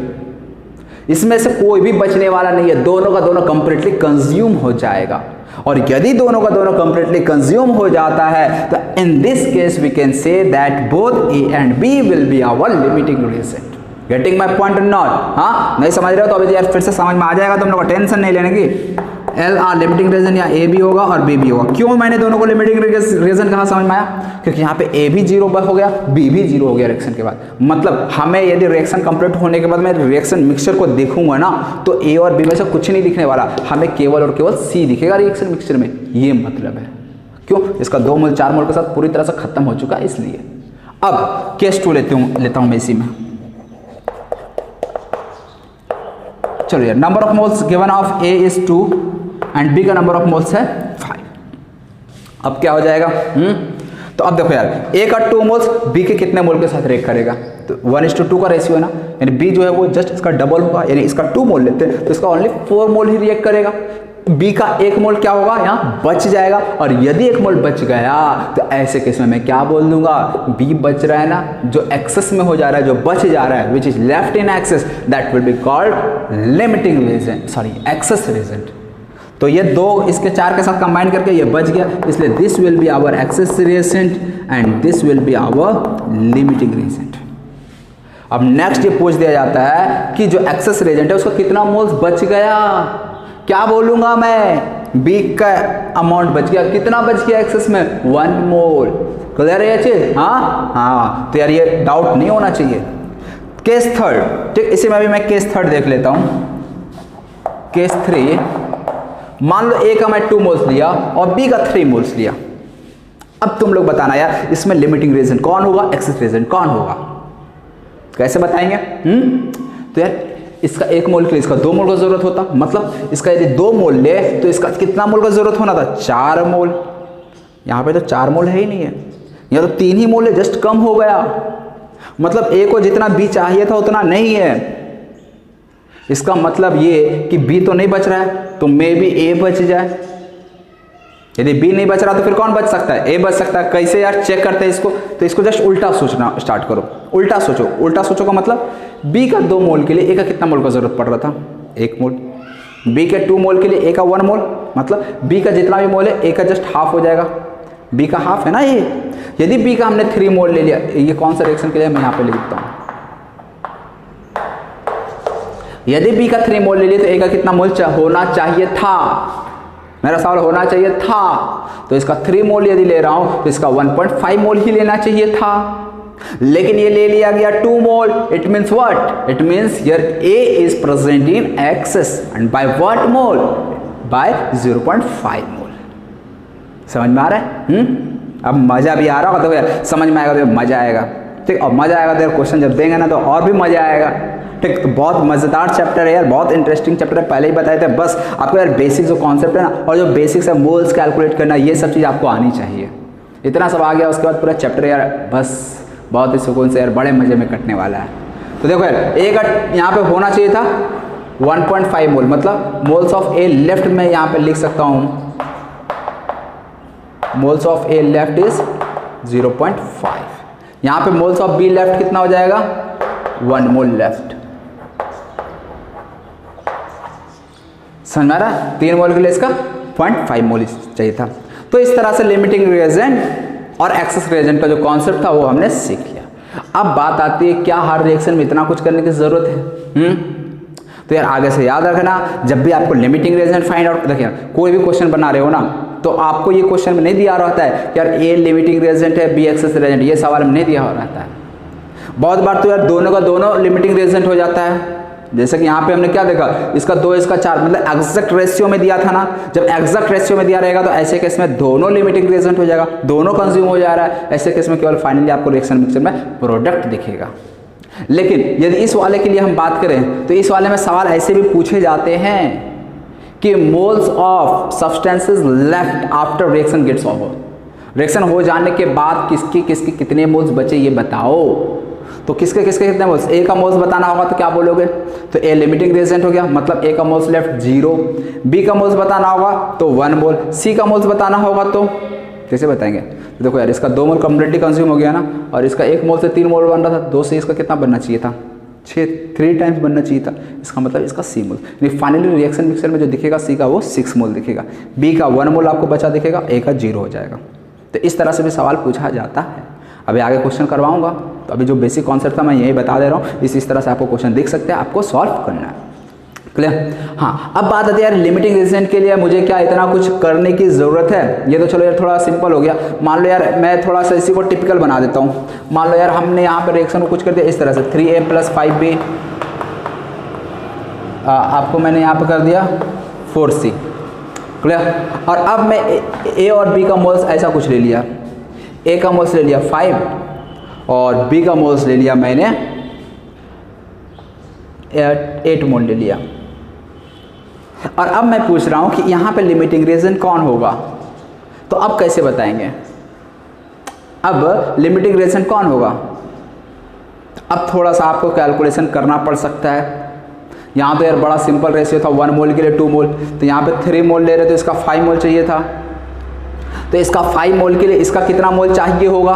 इसमें से कोई भी बचने वाला नहीं है, दोनों का दोनों कंप्लीटली कंज्यूम हो जाएगा। और यदि दोनों का दोनों कंप्लीटली कंज्यूम हो जाता है तो in this case we can say that both A and B will be our limiting reagent. Getting my point or not? हाँ, नहीं समझ रहे हो तो अभी यार फिर से समझ में आ जाएगा, तुम लोग को टेंशन नहीं लेने की। एल आर लिमिटिंग रीजन या ए भी होगा और बी भी होगा। क्यों मैंने दोनों को लिमिटिंग रीजन कहा समझ में आया? क्योंकि यहाँ पे ए भी 0 हो गया, बी भी 0 हो गया रिएक्शन के बाद। मतलब हमें यदि रिएक्शन कंप्लीट होने के बाद मैं रिएक्शन मिक्सचर को देखूंगा ना तो ए और बी में से कुछ नहीं दिखने वाला, हमें केवल और केवल सी दिखेगा रिएक्शन मिक्सचर में। ये मतलब है। क्यों? इसका 2 मोल 4 मोल के साथ पूरी तरह से खत्म हो चुका है इसलिए। अब केस 2 लेता हूं मैं इसी में। चलो यार, number of moles given of A is 2 and B का नंबर ऑफ मोल्स है 5। अब क्या हो जाएगा? तो अब देखो यार, ए का 2 मोल्स बी के कितने मोल के साथ रिएक्ट करेगा? तो 1:2 का रेशियो है ना, यानी बी जो है वो जस्ट इसका डबल होगा, यानी इसका 2 मोल लेते हैं तो इसका ओनली 4 मोल ही रिएक्ट करेगा। बी का 1 मोल क्या होगा, यहाँ बच जाएगा। और यदि 1 मोल बच गया तो ऐसे केस में मैं क्या बोल दूंगा, बी बच रहा है ना, जो एक्सेस में हो जा रहा है, जो बच जा रहा है, which is left in excess, that will be called limiting reagent, sorry access reagent. तो ये 2 इसके 4 के साथ कंबाइन करके ये बच गया, इसलिए this will be our excess reagent and this will be our limiting reagent. अब नेक्स्ट ये पूछ दिया जाता है कि जो एक्सेस रिएजेंट है उसका कितना मोल्स बच गया। क्या बोलूंगा मैं, बी का अमाउंट बच गया, कितना बच गया एक्सेस में? 1 मोल। क्लियर है ये चीज? हाँ, तो यार ये डाउट नहीं होना चाहिए। केस 3, ठीक, इसी में भी मैं केस 3 देख लेता हूं। केस 3, मान लो ए का मैं 2 मोल्स लिया और बी का 3 मोल्स लिया। अब तुम लोग बताना यार इसमें लिमिटिंग रिएजेंट कौन होगा, एक्सेस रिएजेंट कौन होगा, कैसे बताएंगे? तो यार इसका 1 मोल के लिए इसका 2 मोल का जरूरत होता, मतलब इसका यदि 2 मोल ले तो इसका कितना मोल का जरूरत होना था? 4 मोल। यहाँ पे तो 4 मोल है ही नहीं है, यहाँ तो 3 ही मोल है, जस्ट कम हो गया। मतलब ए को जितना बी चाहिए था उतना नहीं है। इसका मतलब ये कि बी तो नहीं बच रहा है, तो मे बी ए बच जाए। यदि बी नहीं बच रहा तो फिर कौन बच सकता है? ए बच सकता है। कैसे यार चेक करते हैं इसको? तो इसको जस्ट उल्टा सोचना स्टार्ट करो। उल्टा सोचो। उल्टा सोचो का मतलब बी का 2 मोल के लिए ए का कितना मोल का जरूरत पड़ रहा था? 1 मोल। बी के 2 मोल के लिए ए का 1 मोल, मतलब बी का जितना भी मोल है ए का जस्ट हाफ हो जाएगा। बी का हाफ है ना ये। यदि बी का हमने 3 मोल ले लिया, ये कौन सा रिएक्शन के लिए मैं यहाँ पे लिखता हूँ। यदि बी का 3 मोल ले लिया तो ए का कितना मोल होना चाहिए था? मेरा सवाल होना चाहिए था। तो इसका 3 मोल यदि ले रहा हूं तो इसका 1.5 मोल ही लेना चाहिए था, लेकिन ये ले लिया गया 2 mole. It means what? It means here A is present in excess and by what mole? By 0.5 mole. समझ में आ रहा है? अब मजा भी आ रहा होगा तो यार समझ में आएगा तो मजा आएगा। ठीक, और मजा आएगा तो यार क्वेश्चन जब देंगे ना तो और भी मजा आएगा। ठीक, तो बहुत मज़ेदार चैप्टर है यार, बहुत इंटरेस्टिंग चैप्टर है, पहले ही बताए थे। बस आपको यार बेसिक जो कॉन्सेप्ट है ना और जो बेसिक्स है, मोल्स कैलकुलेट करना, ये सब चीज़ आपको आनी चाहिए। इतना सब आ गया उसके बाद पूरा चैप्टर यार बस बहुत ही सुकून से यार बड़े मज़े में कटने वाला है। तो देखो यार ए का यहाँ पे होना चाहिए था 1.5 मोल, मतलब मोल्स ऑफ ए लेफ्ट में यहाँ पे लिख सकता हूँ, moles of A left is 0.5। यहाँ पे मोल्स ऑफ बी लेफ्ट कितना हो जाएगा? 1 मोल लेफ्ट। समझ में आ रहा है? 3 मोल के लिए इसका 0.5 मोल चाहिए था। तो इस तरह से लिमिटिंग रिएजेंट और एक्सेस रिएजेंट का जो कॉन्सेप्ट था वो हमने सीख लिया। अब बात आती है क्या हर रिएक्शन में इतना कुछ करने की जरूरत है? तो तो यार आगे से याद रखना, जब भी आपको लिमिटिंग रिएजेंट फाइंड आउट, देखिए कोई भी क्वेश्चन बना रहे हो ना, तो आपको ये क्वेश्चन में नहीं दिया रहता है यार ए लिमिटिंग रिएजेंट है बी एक्सेस रिएजेंट, ये सवाल में नहीं दिया रहता है। बहुत बार तो यार दोनों का दोनों लिमिटिंग रिएजेंट हो जाता है। जैसे कि यहाँ पे हमने क्या देखा, इसका 2 इसका 4, मतलब एग्जैक्ट रेशियो में दिया था ना। जब एग्जैक्ट रेशियो में दिया रहेगा तो ऐसे केस में दोनों लिमिटिंग रिएजेंट हो जाएगा, दोनों कंज्यूम हो जा रहा है। ऐसे केस में केवल फाइनली आपको रिएक्शन मिक्सचर में प्रोडक्ट दिखेगा। लेकिन यदि इस वाले के लिए हम बात करें तो इस वाले में सवाल ऐसे भी पूछे जाते हैं कि moles of substances left after reaction gets over, reaction हो जाने के बाद किसके किसके कितने मोल्स बचे ये बताओ। तो किसके किसके कितने मोल्स, ए का मोल्स बताना होगा तो क्या बोलोगे, तो ए लिमिटिंग रिएजेंट हो गया, मतलब ए का मोल्स लेफ्ट 0, बी का मोल्स बताना होगा तो 1 मोल, सी का मोल्स बताना होगा तो कैसे बताएंगे। तो देखो यार इसका 2 मोल कम्प्लीटली कंज्यूम हो गया ना, और इसका 1 मोल से 3 मोल बन रहा था, 2 से इसका कितना बनना चाहिए था, 3 टाइम्स बनना चाहिए था। इसका मतलब इसका सी मोल, फाइनली रिएक्शन मिक्सचर में जो दिखेगा सी का वो 6 मोल दिखेगा, बी का 1 मोल आपको बचा दिखेगा, ए का 0 हो जाएगा। तो इस तरह से भी सवाल पूछा जाता है। अभी आगे क्वेश्चन करवाऊंगा, तो अभी जो बेसिक कॉन्सेप्ट था मैं यही बता दे रहा हूँ, इस तरह से आपको क्वेश्चन दिख सकते हैं, आपको सॉल्व करना है। क्लियर। हाँ, अब बात आती है यार लिमिटिंग रिएजेंट के लिए मुझे क्या इतना कुछ करने की ज़रूरत है। ये तो चलो यार थोड़ा सिंपल हो गया। मान लो यार मैं थोड़ा सा इसी को टिपिकल बना देता हूँ। मान लो यार हमने यहाँ पर रिएक्शन को कुछ कर दिया इस तरह से 3A + 5B, आपको मैंने यहाँ पर कर दिया 4C। क्लियर। और अब मैं ए और बी का मोल्स ऐसा कुछ ले लिया, ए का मोल्स ले लिया 5 और बी का मोल्स ले लिया मैंने 8 मोल ले लिया। और अब मैं पूछ रहा हूं कि यहां पे लिमिटिंग रिएजेंट कौन होगा, तो अब कैसे बताएंगे। अब लिमिटिंग रिएजेंट कौन होगा, अब थोड़ा सा आपको कैलकुलेशन करना पड़ सकता है। यहाँ तो यार बड़ा सिंपल रेशियो था, 1 मोल के लिए 2 मोल, तो यहाँ पे 3 मोल ले रहे तो इसका 5 मोल चाहिए था। तो इसका 5 मोल के लिए इसका कितना मोल चाहिए होगा,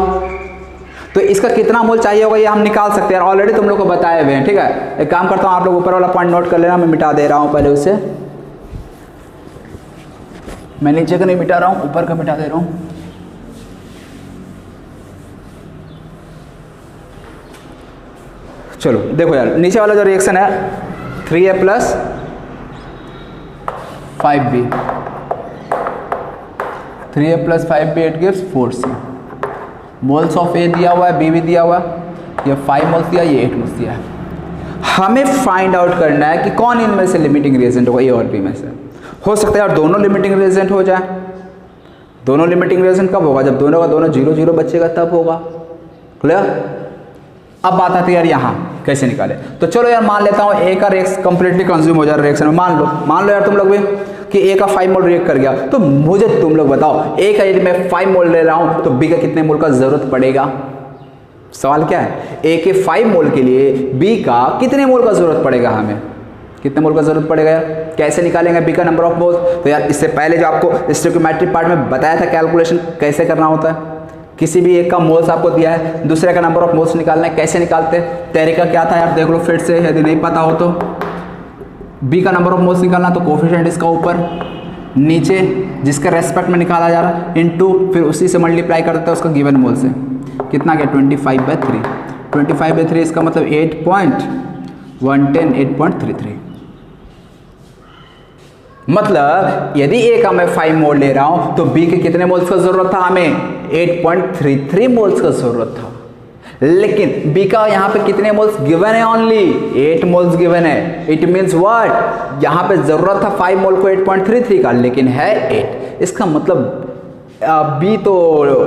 तो इसका कितना मोल चाहिए होगा ये हम निकाल सकते हैं। ऑलरेडी तुम लोग को बताए हुए हैं। ठीक है, एक काम करता हूँ, आप लोग ऊपर वाला पॉइंट नोट कर लेना, मैं मिटा दे रहा हूँ पहले उसे। मैं नीचे का नहीं मिटा रहा हूँ, ऊपर का मिटा दे रहा हूँ। चलो देखो यार, नीचे वाला जो रिएक्शन है 3A + 5B, 3A + 5B it gives 4C। Moles of A दिया हुआ है, बी भी दिया हुआ है, ये 5 मोल्स दिया, ये 8 मोल्स दिया है। हमें फाइंड आउट करना है कि कौन इनमें से लिमिटिंग रिएजेंट होगा, ए और बी में से। हो सकता है यार दोनों लिमिटिंग रिएजेंट हो जाए। दोनों लिमिटिंग रिएजेंट कब होगा, जब दोनों का दोनों 0-0 बचेगा तब होगा। क्लियर। अब बात आती है यार यहाँ कैसे निकाले। तो चलो यार मान लेता हूँ ए का रिएक्शन कंप्लीटली कंज्यूम हो जा रहा है रिएक्शन में। मान लो यार तुम लोग भी कि ए का 5 मोल रिएक्ट कर गया, तो मुझे तुम लोग बताओ ए का यदि मैं 5 मोल ले रहा हूँ तो बी का कितने मोल का जरूरत पड़ेगा। सवाल क्या है, ए के 5 मोल के लिए बी का कितने मोल का जरूरत पड़ेगा, हमें कितने मोल का जरूरत पड़ेगा यार। कैसे निकालेंगे बी का नंबर ऑफ मोल्स, तो यार इससे पहले जो आपको स्टोइकियोमेट्रिक पार्ट में बताया था कैलकुलेशन कैसे करना होता है। किसी भी एक का मोल्स आपको दिया है, दूसरे का नंबर ऑफ मोल्स निकालना है, कैसे निकालते हैं, तरीका क्या था यार देख लो फिर से, यदि नहीं पता हो तो। बी का नंबर ऑफ मोल्स निकालना तो कोफिशिएंट इसका ऊपर नीचे जिसके रेस्पेक्ट में निकाला जा रहा है इनटू, फिर उसी से मल्टीप्लाई कर देते हैं उसका गिवन मोल से। कितना गया 25/3, 25/3 इसका मतलब 8.110, 8.33। मतलब यदि ए का मैं 5 मोल ले रहा हूं तो बी के कितने मोल्स का जरूरत था, हमें 8.33 मोल्स का जरूरत था। लेकिन बी का यहां पे कितने मोल्स गिवन है, ओनली 8 मोल्स गिवन है। इट मींस व्हाट, यहां पे जरूरत था 5 मोल को 8.33 का, लेकिन है 8। इसका मतलब बी तो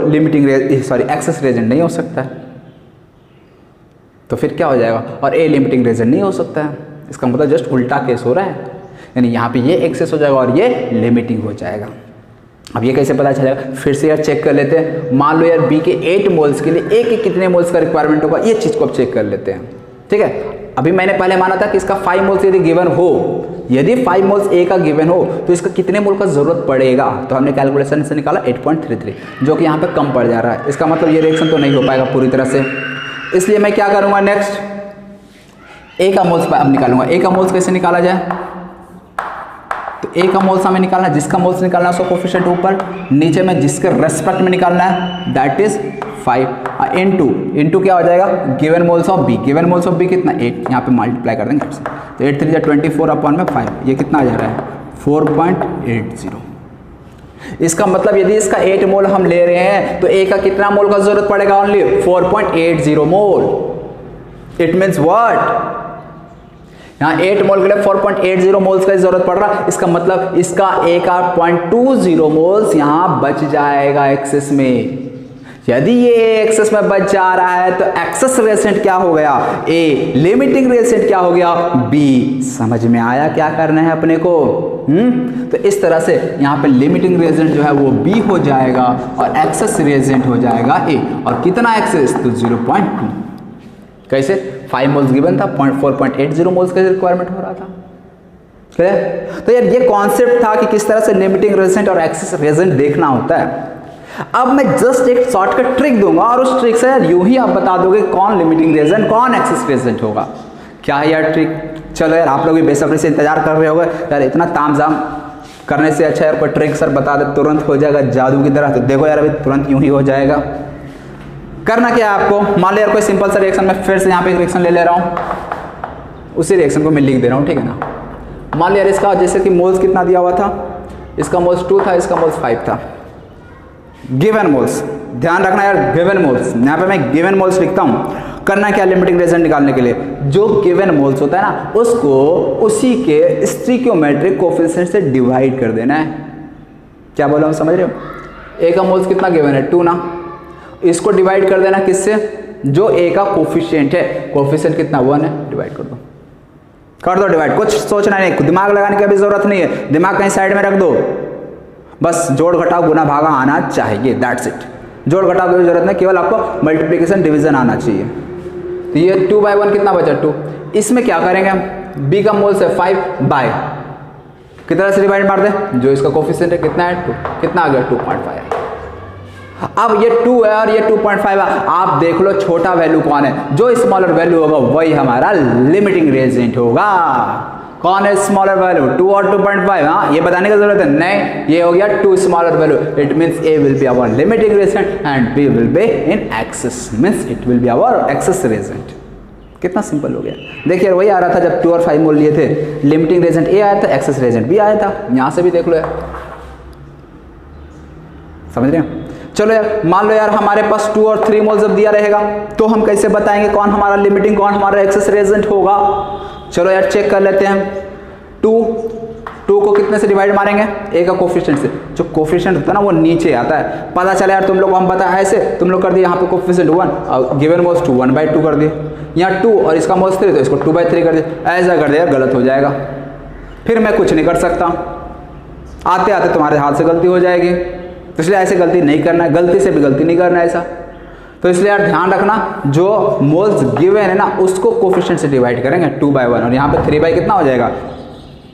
लिमिटिंग एक्सेस रिएजेंट नहीं हो सकता है, तो फिर क्या हो जाएगा, और ए लिमिटिंग रिएजेंट नहीं हो सकता है। इसका मतलब जस्ट उल्टा केस हो रहा है, यानी यहाँ पे ये एक्सेस हो जाएगा और ये लिमिटिंग हो जाएगा। अब ये कैसे पता चलेगा, फिर से यार चेक कर लेते हैं। मान लो यार बी के 8 मोल्स के लिए ए के कितने मोल्स का रिक्वायरमेंट होगा, ये चीज़ को अब चेक कर लेते हैं। ठीक है, अभी मैंने पहले माना था कि इसका 5 मोल्स यदि गिवन हो, यदि 5 मोल्स ए का गिवन हो तो इसका कितने मोल का जरूरत पड़ेगा, तो हमने कैलकुलेशन से निकाला 8.33, जो कि यहाँ पे कम पड़ जा रहा है। इसका मतलब ये रिएक्शन तो नहीं हो पाएगा पूरी तरह से, इसलिए मैं क्या करूँगा नेक्स्ट ए का मोल्स अब निकालूंगा। ए का मोल्स कैसे निकाला जाए, तो ए का मोल्स हमें निकालना है, जिसका मोल्स निकालना है उसका कोफिशिएंट ऊपर, नीचे में जिसके रेस्पेक्ट में निकालना है दैट इज 5 इनटू क्या हो जाएगा, given moles of B. Given moles of B कितना 8, यहाँ पे मल्टीप्लाई कर देंगे 8 से। तो 8 3 24/5, ये कितना आ जा रहा है 4.80। इसका मतलब यदि इसका 8 मोल हम ले रहे हैं तो ए का कितना मोल का जरूरत पड़ेगा, only 4.80 mole. It means what, यहाँ 8 मोल के लिए 4.80 मोल्स का जरूरत पड़ रहा, इसका मतलब इसका ए का 0.20 मोल्स यहाँ बच जाएगा एक्सेस में। यदि ये एक्सेस में बच जा रहा है तो एक्सेस रिएजेंट क्या हो गया, ए। लिमिटिंग रिएजेंट क्या हो गया, बी। समझ में आया क्या करना है अपने को? तो इस तरह से यहाँ पे लिमिटिंग रिएजेंट जो है वो बी हो जाएगा और एक्सेस रिएजेंट हो जाएगा ए। और कितना एक्सेस, तो 0.2। कैसे, 5 मोल्स गिवन था, 4.80 मोल्स का रिक्वायरमेंट हो रहा था। क्लियर? तो यार ये कॉन्सेप्ट था कि किस तरह से लिमिटिंग रिएजेंट और एक्सेस रिएजेंट देखना होता है। अब मैं जस्ट एक शॉर्टकट ट्रिक दूंगा और उस ट्रिक से यार यूं ही आप बता दोगे कौन लिमिटिंग रिएजेंट कौन एक्सेस रिएजेंट होगा। क्या है यार ट्रिक? चलो यार आप लोग भी बेसब्री से इंतजार कर रहे होगे यार, इतना तामझाम करने से अच्छा यार कोई ट्रिक सर बता दे, तुरंत हो जाएगा जादू की तरह। तो देखो यार अभी तुरंत यूं ही हो जाएगा। करना क्या है आपको, मान लो यार कोई सिंपल सा रिएक्शन, मैं फिर से यहाँ पे एक रिएक्शन ले रहा हूँ, उसी रिएक्शन को मैं लिख दे रहा हूँ, ठीक है ना। मान लो यार इसका जैसे कि मोल्स कितना दिया हुआ था, इसका मोल्स 2 था, इसका मोल्स 5 था। गिवन मोल्स, ध्यान रखना यार गिवन मोल्स, यहाँ पे मैं गिवन मोल्स लिखता हूँ। करना क्या लिमिटिंग रिएजेंट निकालने के लिए, जो गिवन मोल्स होता है ना उसको उसी के स्टोइकियोमेट्रिक कोएफिशिएंट से डिवाइड कर देना है। क्या बोला हम, समझ रहे हो? ए का मोल्स कितना गिवन है 2 ना, इसको डिवाइड कर देना किससे, जो ए का कोएफिशिएंट है, कोएफिशिएंट कितना 1 है, डिवाइड कर दो डिवाइड। कुछ सोचना नहीं, दिमाग लगाने की अभी जरूरत नहीं है, दिमाग कहीं साइड में रख दो, बस जोड़ घटाव गुना भागा आना चाहिए, दैट्स इट। जोड़ घटाव की जरूरत नहीं, केवल आपको मल्टीप्लिकेशन डिवीजन आना चाहिए। तो ये 2/1 कितना बचा 2, इसमें क्या करेंगे हम, बी का मोल्स है 5 बाय कितना से डिवाइड मार दें, जो इसका कोएफिशिएंट है कितना है 2, कितना आ गया 2.5। अब ये 2 है और ये 2.5 है, आप देख लो छोटा वैल्यू कौन है, जो स्मॉलर वैल्यू होगा वही हमारा लिमिटिंग रिएजेंट होगा। कौन है स्मॉलर वैल्यू, 2 और 2.5? हाँ, ये बताने की जरूरत है नहीं, ये हो गया 2 smaller value. It means A will be our limiting reagent and B will be in excess, means it will be our excess reagent. कितना सिंपल हो गया। देखिए वही आ रहा था जब 2 और 5 मोल लिए थे, लिमिटिंग रिएजेंट ए आया था, एक्सेस रिएजेंट बी आया था। यहां से भी देख लो यार, समझ रहे हैं? चलो यार मान लो यार हमारे पास 2 और 3 मोल जब दिया रहेगा तो हम कैसे बताएंगे कौन हमारा लिमिटिंग कौन हमारा एक्सेस रिएजेंट होगा। चलो यार चेक कर लेते हैं। 2 को कितने से डिवाइड मारेंगे, ए का कोएफिशिएंट से। जो कोएफिशिएंट होता है ना वो नीचे आता है, पता चला यार तुम लोग को हम पता है ऐसे, तुम लोग कर दिए यहाँ पे कोएफिशिएंट 1 और गिवन मोल्स 2 1/2 कर दिए, यहाँ 2 और इसका मोल्स 3 तो इसको 2/3 कर दिए। ऐसा कर दिया गलत हो जाएगा, फिर मैं कुछ नहीं कर सकता, आते आते तुम्हारे हाथ से गलती हो जाएगी। तो इसलिए ऐसे गलती नहीं करना है, गलती से भी गलती नहीं करना है ऐसा। तो इसलिए यार ध्यान रखना, जो मोल्स गिवन है ना उसको कोएफिशिएंट से डिवाइड करेंगे 2/1 और यहाँ पे 3 कितना हो जाएगा,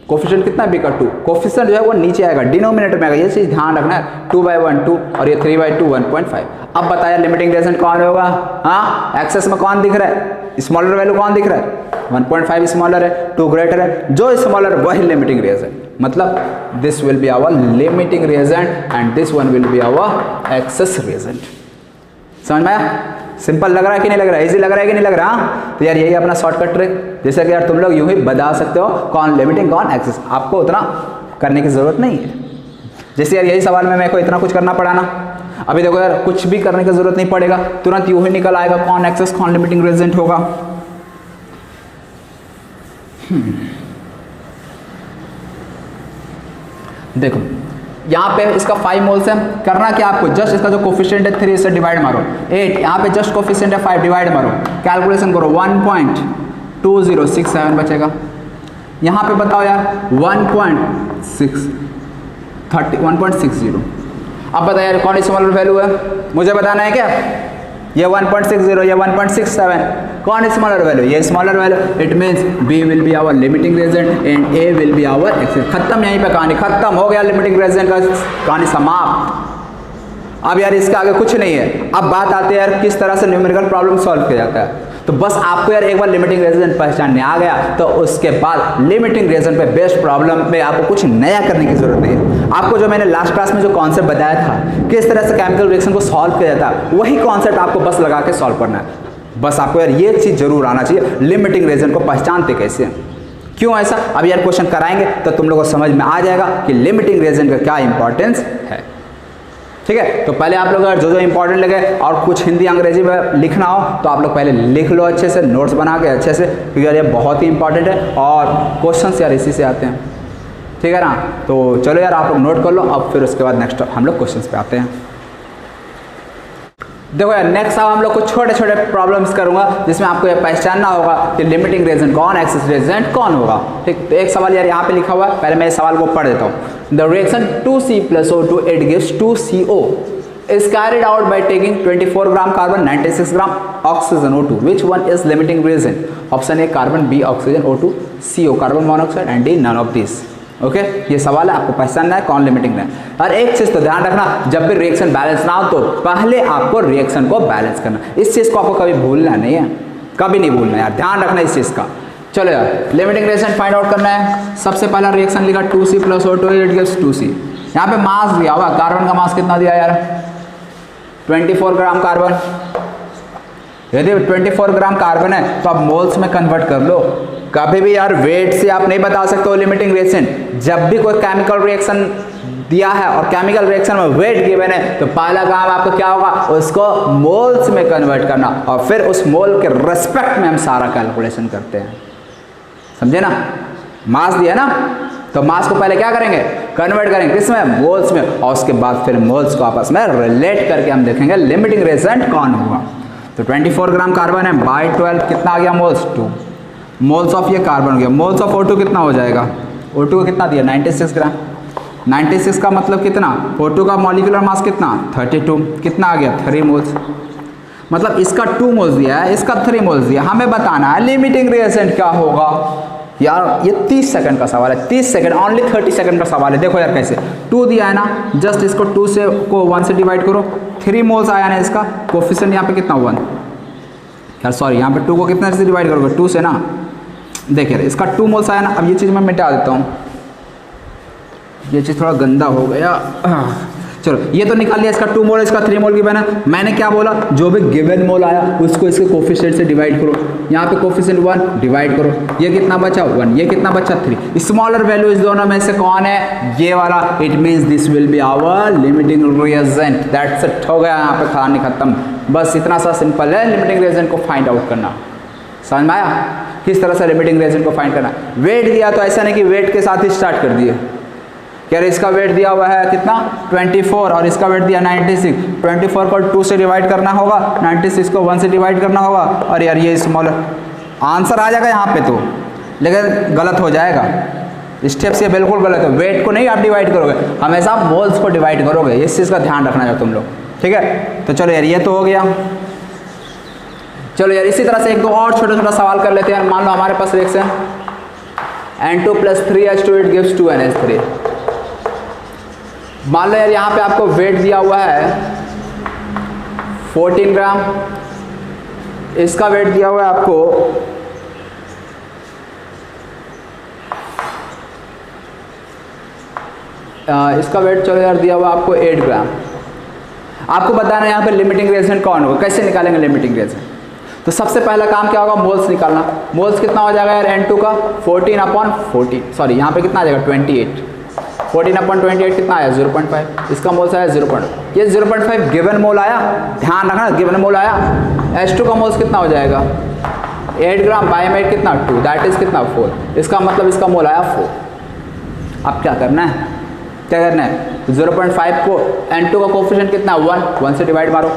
कोएफिशिएंट कितना बी का 2, कोएफिशिएंट जो है वो नीचे आएगा, डिनोमिनेटर में आएगा, ये चीज ध्यान रखना है। 2/1 2 और ये 3/2 1.5। अब बताया लिमिटिंग रिएजेंट कौन होगा, हाँ एक्सेस में कौन दिख रहा है, स्मॉलर वैल्यू कौन दिख रहा है, 1.5 स्मॉलर है, 2 ग्रेटर है, जो स्मॉलर वही लिमिटिंग रिएजेंट। मतलब this will be our limiting reagent and this one will be our excess reagent. समझ में आया? सिंपल लग रहा है कि नहीं लग रहा है, इजी लग रहा है कि नहीं लग रहा? हाँ? तो यार यही अपना शॉर्टकट ट्रिक, जैसे कि यार तुम लोग यूं ही बता सकते हो कौन लिमिटिंग कौन एक्सेस, आपको उतना करने की जरूरत नहीं है। जैसे यार यही सवाल में मेरे को इतना कुछ करना पड़ा ना, अभी देखो यार कुछ भी करने की जरूरत नहीं पड़ेगा, तुरंत यूं ही निकल आएगा कौन एक्सेस कौन लिमिटिंग रिएजेंट होगा। देखो यहाँ पे इसका 5 मोल्स है, करना क्या आपको, जस्ट इसका जो कोएफिशिएंट है 3 से डिवाइड मारो, 8 यहाँ पे जस्ट कोएफिशिएंट है 5 डिवाइड मारो, कैलकुलेशन करो 1.2067 बचेगा। यहाँ पे बताओ यार 1.60। अब बताओ यार कौन स्मॉलर वैल्यू है, मुझे बताना है क्या, ये 1.60 ये 1.67, कौन स्मॉलर वैल्यू, ये smaller value. It means B will be our limiting reagent and A will be our excess. खत्म, यहीं पे कहानी खत्म हो गया, लिमिटिंग रिएजेंट का कहानी समाप्त। अब यार इसके आगे कुछ नहीं है। अब बात आती है यार किस तरह से न्यूमेरिकल प्रॉब्लम सॉल्व किया जाता है। तो बस आपको यार एक बार लिमिटिंग रिएजेंट पहचानने आ गया तो उसके बाद लिमिटिंग रिएजेंट पे बेस्ड प्रॉब्लम में आपको कुछ नया करने की जरूरत नहीं है। आपको जो मैंने लास्ट क्लास में जो कॉन्सेप्ट बताया था किस तरह से केमिकल रिएक्शन को सॉल्व किया जाता है, वही कॉन्सेप्ट आपको बस लगा के सॉल्व करना है। बस आपको यार ये चीज जरूर आना चाहिए, लिमिटिंग रिएजेंट को पहचानते कैसे। क्यों ऐसा, अब यार क्वेश्चन कराएंगे तो तुम लोगों को समझ में आ जाएगा कि लिमिटिंग रिएजेंट का क्या इंपॉर्टेंस है। ठीक है, तो पहले आप लोग अगर जो जो इंपॉर्टेंट लगे और कुछ हिंदी अंग्रेजी में लिखना हो तो आप लोग पहले लिख लो अच्छे से, नोट्स बना के अच्छे से, क्योंकि यार ये बहुत ही इंपॉर्टेंट है और क्वेश्चन यार इसी से आते हैं। ठीक है ना, तो चलो यार आप लोग नोट कर लो, अब फिर उसके बाद नेक्स्ट हम लोग क्वेश्चन पे आते हैं। देखो यार नेक्स्ट अब हम लोग कुछ छोटे छोटे प्रॉब्लम्स करूंगा जिसमें आपको ये पहचानना होगा कि लिमिटिंग रिएजेंट कौन, एक्सेस रिएजेंट कौन होगा। ठीक, तो एक सवाल यार यहाँ पे लिखा हुआ है, पहले मैं इस सवाल को पढ़ देता हूँ। The reaction 2C + O2 it gives 2CO is carried out by taking 24 gram carbon 96 gram oxygen O2, which one is limiting reagent? Option A carbon, B oxygen, O2, CO carbon monoxide and D none of this. Okay, ये सवाल है, आपको पहचानना है कौन limiting है। और एक चीज तो ध्यान रखना, जब भी रिएक्शन बैलेंस ना हो तो पहले आपको रिएक्शन को बैलेंस करना, इस चीज को आपको कभी भूलना नहीं है, कभी नहीं भूलना यार, ध्यान रखना इस चीज का। चलो यार लिमिटिंग रिएक्शन फाइंड आउट करना है। सबसे पहला रिएक्शन लिखा 2C + O2 it gives 2C। यहाँ पे मास दिया हुआ, कार्बन का मास कितना दिया यार, 24 ग्राम कार्बन। यदि 24 ग्राम कार्बन है तो आप मोल्स में कन्वर्ट कर लो। कभी भी यार वेट से आप नहीं बता सकते हो लिमिटिंग रिएक्शन। जब भी कोई केमिकल रिएक्शन दिया है और केमिकल रिएक्शन में वेट गिवन है तो पहला काम आपको क्या होगा, उसको मोल्स में कन्वर्ट करना और फिर उस मोल के रेस्पेक्ट में हम सारा कैलकुलेशन करते हैं, समझे ना। मास दिया ना तो मास को पहले क्या करेंगे, कन्वर्ट करेंगे किसमें, मोल्स में, और उसके बाद फिर मोल्स को आपस में रिलेट करके हम देखेंगे लिमिटिंग रिएजेंट कौन होगा। तो 24 ग्राम कार्बन है, बाई 12 कितना आ गया मोल्स, 2 मोल्स ऑफ ये कार्बन हो गया। मोल्स ऑफ O2 कितना हो जाएगा, O2 को कितना दिया 96 ग्राम, 96 का मतलब कितना, O2 का मॉलिक्यूलर मास कितना 32, कितना आ गया 3 मोल्स, मतलब इसका 2 मोल्स दिया है, इसका 3 मोल्स दिया। हमें बताना है लिमिटिंग रिएजेंट क्या होगा। यार ये 30 सेकंड का सवाल है, 30 सेकंड, ओनली 30 सेकंड का सवाल है। देखो यार कैसे, 2 दिया है ना, जस्ट इसको 2 से को 1 से डिवाइड करो, 3 मोल्स आया ना, इसका कोफिशिएंट यहाँ पे कितना 1, यार सॉरी यहाँ पे 2 को कितने से डिवाइड करोगे 2 से ना, देखिए इसका 2 मोल्स आया ना। अब ये चीज़ मैं मिटा देता हूँ, ये चीज़ थोड़ा गंदा हो गया। चलो ये तो निकाल लिया, इसका 2 मोल, इसका 3 मोल गिवन है। मैंने क्या बोला, जो भी गिवन मोल आया उसको इसके कोफिशिएंट से डिवाइड करो। यहाँ पे कोफिशिएंट 1 डिवाइड करो, ये कितना बचा 1, ये कितना बचा 3। स्मॉलर वैल्यू इस दोनों में से कौन है, ये वाला। It means this will be our limiting reagent. That's it, हो गया यहाँ पे कहानी खत्म। बस इतना सा सिंपल है लिमिटिंग रिएजेंट को फाइंड आउट करना। समझ में आया किस तरह से लिमिटिंग रिएजेंट को फाइंड करना। वेट दिया तो ऐसा नहीं कि वेट के साथ ही स्टार्ट कर दिए। यार इसका वेट दिया हुआ है कितना 24 और इसका वेट दिया 96। 24 को 2 से डिवाइड करना होगा, 96 को 1 से डिवाइड करना होगा, और यार ये स्मॉल आंसर आ जाएगा यहाँ पे तो, लेकिन गलत हो जाएगा। स्टेप से बिल्कुल गलत है। वेट को नहीं आप डिवाइड करोगे, हमेशा आप मोल्स को डिवाइड करोगे। इस चीज़ का ध्यान रखना है तुम लोग, ठीक है। तो चलो यार ये तो हो गया। चलो यार इसी तरह से एक दो और छोटा छोटा सवाल कर लेते हैं। मान लो हमारे पास reaction N2 + 3H2 it gives 2NH3। मान लो यार यहाँ पे आपको वेट दिया हुआ है 14 ग्राम, इसका वेट दिया हुआ है आपको इसका वेट चलो यार दिया हुआ आपको 8 ग्राम। आपको बताना है यहाँ पे लिमिटिंग रिएजेंट कौन होगा, कैसे निकालेंगे लिमिटिंग रिएजेंट। तो सबसे पहला काम क्या होगा, मोल्स निकालना। मोल्स कितना हो जाएगा यार N2 का 14/14, सॉरी यहाँ पे कितना आ जाएगा 28। 14/28 कितना आया 0.5, इसका मोल्स आया 0.5। ये 0.5 गिवन मोल आया, ध्यान रखना गिवन मोल आया। H2 का मोल्स कितना हो जाएगा 8 ग्राम बाय 8 कितना 2, दैट इज कितना 4। इसका मतलब इसका मोल आया 4। अब क्या करना है, क्या करना है 0.5 को N2 का कोफिशिएंट कितना 1 से डिवाइड मारो,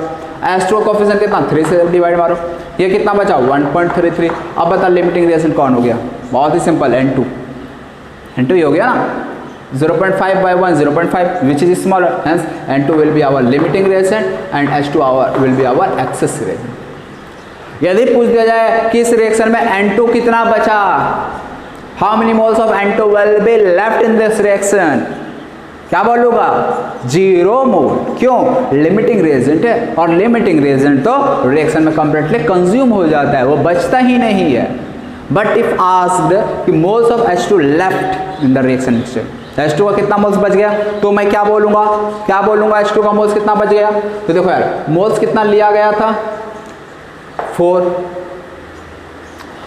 H2 का कोफिशिएंट कितना 3 से डिवाइड मारो, ये कितना बचा 1.33। अब बता लिमिटिंग रिएजेंट कौन हो गया, बहुत ही सिंपल N2 ही हो गया ना। 0.5/1 0.5 which is smaller, hence N2 will be our limiting reagent and H2 will be our excess reagent। यदि पूछ दिया जाए कि इस रिएक्शन में N2 कितना बचा, how many moles of N2 will be left in this reaction, क्या बोलूँगा 0 मोल। क्यों, लिमिटिंग रिएजेंट है और लिमिटिंग रिएजेंट तो रिएक्शन में कंप्लीटली कंज्यूम हो जाता है, वो बचता ही नहीं है। बट इफ आस्क्ड कि moles of H2 left in the reaction mixture, H2 का कितना मोल्स बच गया, तो मैं क्या बोलूँगा H2 का मोल्स कितना बच गया। तो देखो यार मोल्स कितना लिया गया था 4,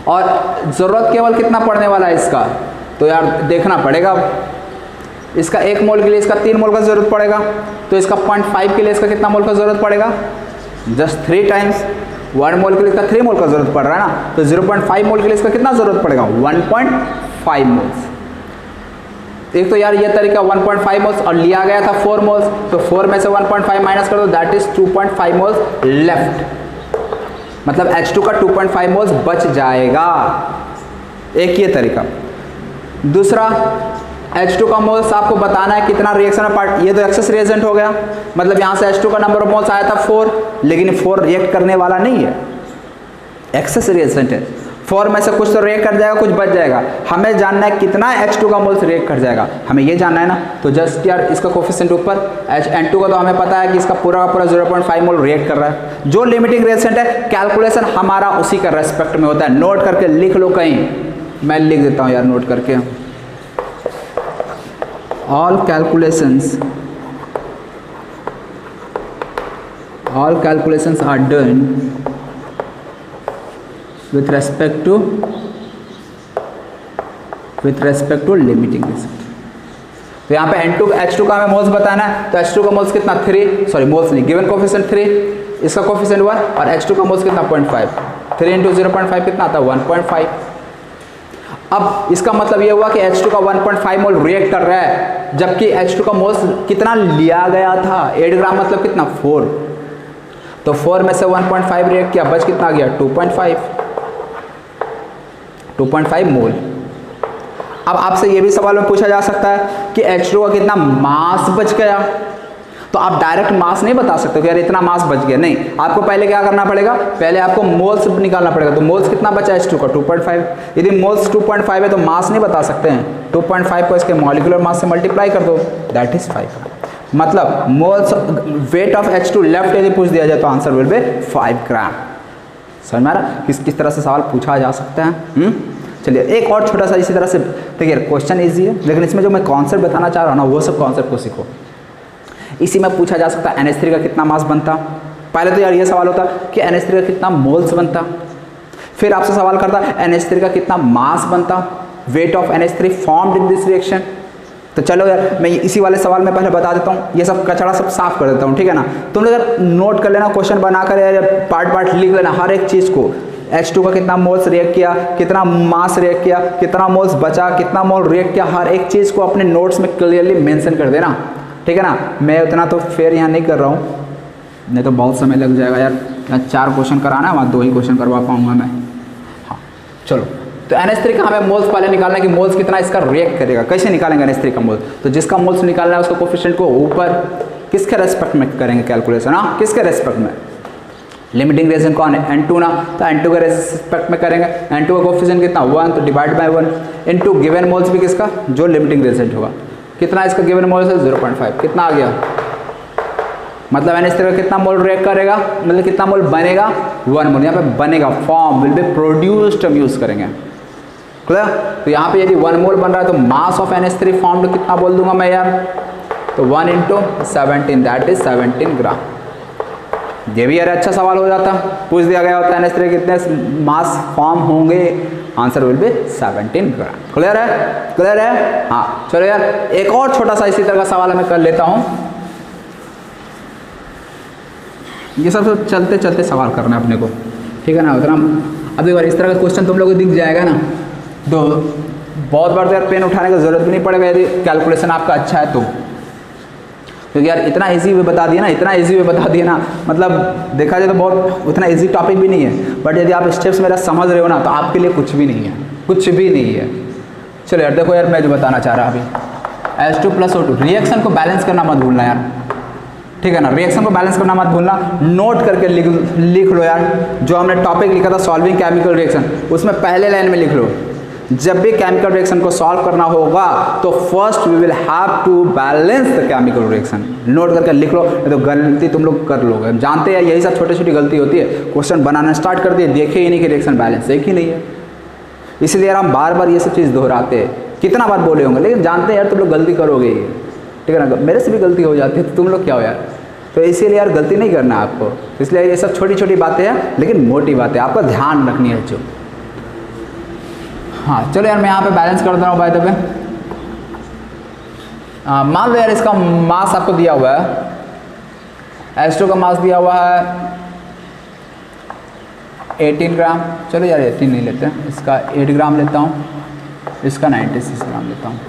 और ज़रूरत केवल कितना पड़ने वाला है इसका, तो यार देखना पड़ेगा। इसका 1 मोल के लिए इसका 3 मोल का ज़रूरत पड़ेगा, तो इसका 0.5 के लिए इसका कितना मोल का ज़रूरत पड़ेगा, जस्ट 3 टाइम्स। 1 मोल के लिए इसका 3 मोल का ज़रूरत पड़ रहा है ना, तो 0.5 मोल के लिए इसका कितना ज़रूरत पड़ेगा, 1.5 मोल्स। एक तो यार ये तरीका 1.5 मोल्स और लिया गया था 4 मोल्स, तो 4 में से 1.5 माइनस कर दो, दैट इज 2.5 मोल्स लेफ्ट, मतलब H2 का 2.5 मोल्स बच जाएगा। एक ये तरीका। दूसरा, H2 का मोल्स आपको बताना है कितना रिएक्शन में पार्ट, ये तो एक्सेस रिएजेंट हो गया, मतलब यहाँ से H2 का नंबर ऑफ मोल्स आया था 4, लेकिन 4 रिएक्ट करने वाला नहीं है, एक्सेस रिएजेंट है। 4 में से कुछ तो रिएक्ट कर जाएगा, कुछ बच जाएगा। हमें जानना है कितना H2 का मोल्स रिएक्ट कर जाएगा, हमें ये जानना है ना। तो जस्ट यार इसका कोफिशिएंट ऊपर N2 का तो हमें पता है कि इसका पूरा का पूरा 0.5 मोल रिएक्ट कर रहा है। जो लिमिटिंग रिएक्टेंट है कैलकुलेशन हमारा उसी का रेस्पेक्ट में होता है। नोट करके लिख लो कहीं, मैं लिख देता हूँ यार नोट करके। All calculations are done with respect to limiting reactant. तो यहाँ पे H2 का हमें मोल्स बताना है, तो H2 का मोल्स कितना 3, सॉरी मोल्स नहीं, गिवन कोफिशिएंट 3, इसका कोफिशिएंट 1 और H2 का मोल्स कितना 0.5, 3 इंटू 0.5 कितना आता है 1.5। अब इसका मतलब ये हुआ कि H2 का 1.5 मोल रिएक्ट कर रहा है, जबकि H2 का मोल्स कितना लिया गया था 8 ग्राम, मतलब कितना 4, तो 4 में से 1.5 रिएक्ट किया, बच कितना आ गया 2.5 मोल। अब आपसे ये भी सवाल में पूछा जा सकता है कि H2 का कितना मास बच गया, तो आप डायरेक्ट मास नहीं बता सकते कि यार इतना मास बच गया, नहीं, आपको पहले क्या करना पड़ेगा, पहले आपको मोल्स निकालना पड़ेगा। तो मोल्स कितना बचा H2 का 2.5, यदि मोल्स 2.5 है तो मास नहीं बता सकते हैं, 2.5 को इसके मॉलिक्यूलर मास से मल्टीप्लाई कर दो, दैट इज 5। मतलब moles weight of H2 left यदि पूछ दिया जाए तो आंसर विल बी 5 ग्राम। समझ में आ रहा किस तरह से सवाल पूछा जा सकता है। चलिए एक और छोटा सा इसी तरह से, देखिए क्वेश्चन इजी है, लेकिन इसमें जो मैं कॉन्सेप्ट बताना चाह रहा हूँ ना वो सब कॉन्सेप्ट को सीखो। इसी में पूछा जा सकता है NH3 का कितना मास बनता। पहले तो यार ये सवाल होता कि NH3 का कितना मोल्स बनता, फिर आपसे सवाल करता NH3 का कितना मास बनता, weight of NH3 formed in this reaction. तो चलो यार मैं इसी वाले सवाल में पहले बता देता हूँ, ये सब कचरा सब साफ कर देता हूँ, ठीक है ना। तुम लोग यार नोट कर लेना, क्वेश्चन बनाकर यार पार्ट लिख लेना हर एक चीज़ को। H2 का कितना मोल्स रिएक्ट किया, कितना मास रिएक्ट किया, कितना मोल्स बचा, कितना मोल रिएक्ट किया, हर एक चीज़ को अपने नोट्स में क्लियरली मेंशन कर देना, ठीक है ना। मैं उतना तो फेयर यहाँ नहीं कर रहा हूँ, नहीं तो बहुत समय लग जाएगा यार, 4 क्वेश्चन कराना है, वहाँ 2 ही क्वेश्चन करवा पाऊँगा मैं। हाँ चलो, तो NH3 का हमें मोल्स पहले निकालना है कि मोल्स कितना इसका रिएक्ट करेगा। कैसे निकालेंगे NH3 का मोल्स, तो जिसका मोल्स निकालना है उसका कोफिशिएंट को ऊपर किसके रेस्पेक्ट में करेंगे कैलकुलेशन, हाँ किसके रेस्पेक्ट में, लिमिटिंग रिएक्शन कौन है N2 ना, तो N2 के रेस्पेक्ट में करेंगे। N2 का कोफिशिएंट कितना 1, तो divide by 1 into given moles भी किसका, जो लिमिटिंग रिएक्शन होगा, कितना इसका गिवन मोल्स है 0.5, कितना आ गया, मतलब NH3 का कितना मोल रिएक्ट करेगा, मतलब कितना मोल बनेगा 1 मोल। यहाँ पे बनेगा फॉर्म विल बी प्रोड्यूस्ड हम यूज करेंगे, क्लियर। तो यहाँ पे यदि 1 मोल बन रहा है तो मास ऑफ NH3 फॉर्म्ड कितना बोल दूंगा मैं यार, तो 1 इंटू 17 दैट इज 17 ग्राम। ये भी यार अच्छा सवाल हो जाता, पूछ दिया गया होता है NH3 कितने मास फॉर्म होंगे, answer will be 17 gram. Clear है, क्लियर है। हाँ चलो यार एक और छोटा सा इसी तरह का सवाल मैं कर लेता हूँ। ये सब चलते चलते सवाल करना है अपने को, ठीक है ना। उतना अब एक बार इस तरह का क्वेश्चन तुम लोगों को दिख जाएगा ना, तो बहुत बार तो यार पेन उठाने की जरूरत भी नहीं पड़ेगा यदि कैलकुलेशन आपका अच्छा है तो, क्योंकि यार इतना इजी वे बता दिया ना, इतना इजी वे बता दिया ना, मतलब देखा जाए तो बहुत उतना इजी टॉपिक भी नहीं है, बट यदि आप स्टेप्स मेरा समझ रहे हो ना तो आपके लिए कुछ भी नहीं है, कुछ भी नहीं है। चलो यार देखो यार मैं जो बताना चाह रहा अभी H2 + O2 रिएक्शन को बैलेंस करना मत भूलना यार, ठीक है ना। रिएक्शन को बैलेंस करना मत भूलना, नोट करके लिख लो यार। जो हमने टॉपिक लिखा था सॉल्विंग केमिकल रिएक्शन, उसमें पहले लाइन में लिख लो, जब भी केमिकल रिएक्शन को सॉल्व करना होगा तो first we will have to balance the chemical reaction. Note करके लिख लो, तो गलती तुम लोग कर लोगे, हम जानते हैं यही सब छोटी छोटी गलती होती है। क्वेश्चन बनाना स्टार्ट कर दिए, देखे ही नहीं कि रिएक्शन बैलेंस है कि नहीं है, इसलिए यार हम बार बार ये सब चीज़ दोहराते हैं। कितना बार बोले होंगे, लेकिन जानते हैं यार तुम लोग गलती करोगे ही, ठीक है ना। मेरे से भी गलती हो जाती है तो तुम लोग क्या हो यार, तो इसीलिए यार गलती नहीं करना है आपको। इसलिए ये सब छोटी छोटी बातें हैं लेकिन मोटी बातें आपको ध्यान रखनी है। जो हाँ चलो यार मैं यहाँ पे बैलेंस कर दे रहा हूँ बाय द वे। मान लो यार इसका मास आपको दिया हुआ है, H2 का मास दिया हुआ है 18 ग्राम। चलो यार 18 नहीं लेते हैं, इसका 8 ग्राम लेता हूँ, इसका 96 ग्राम लेता हूँ।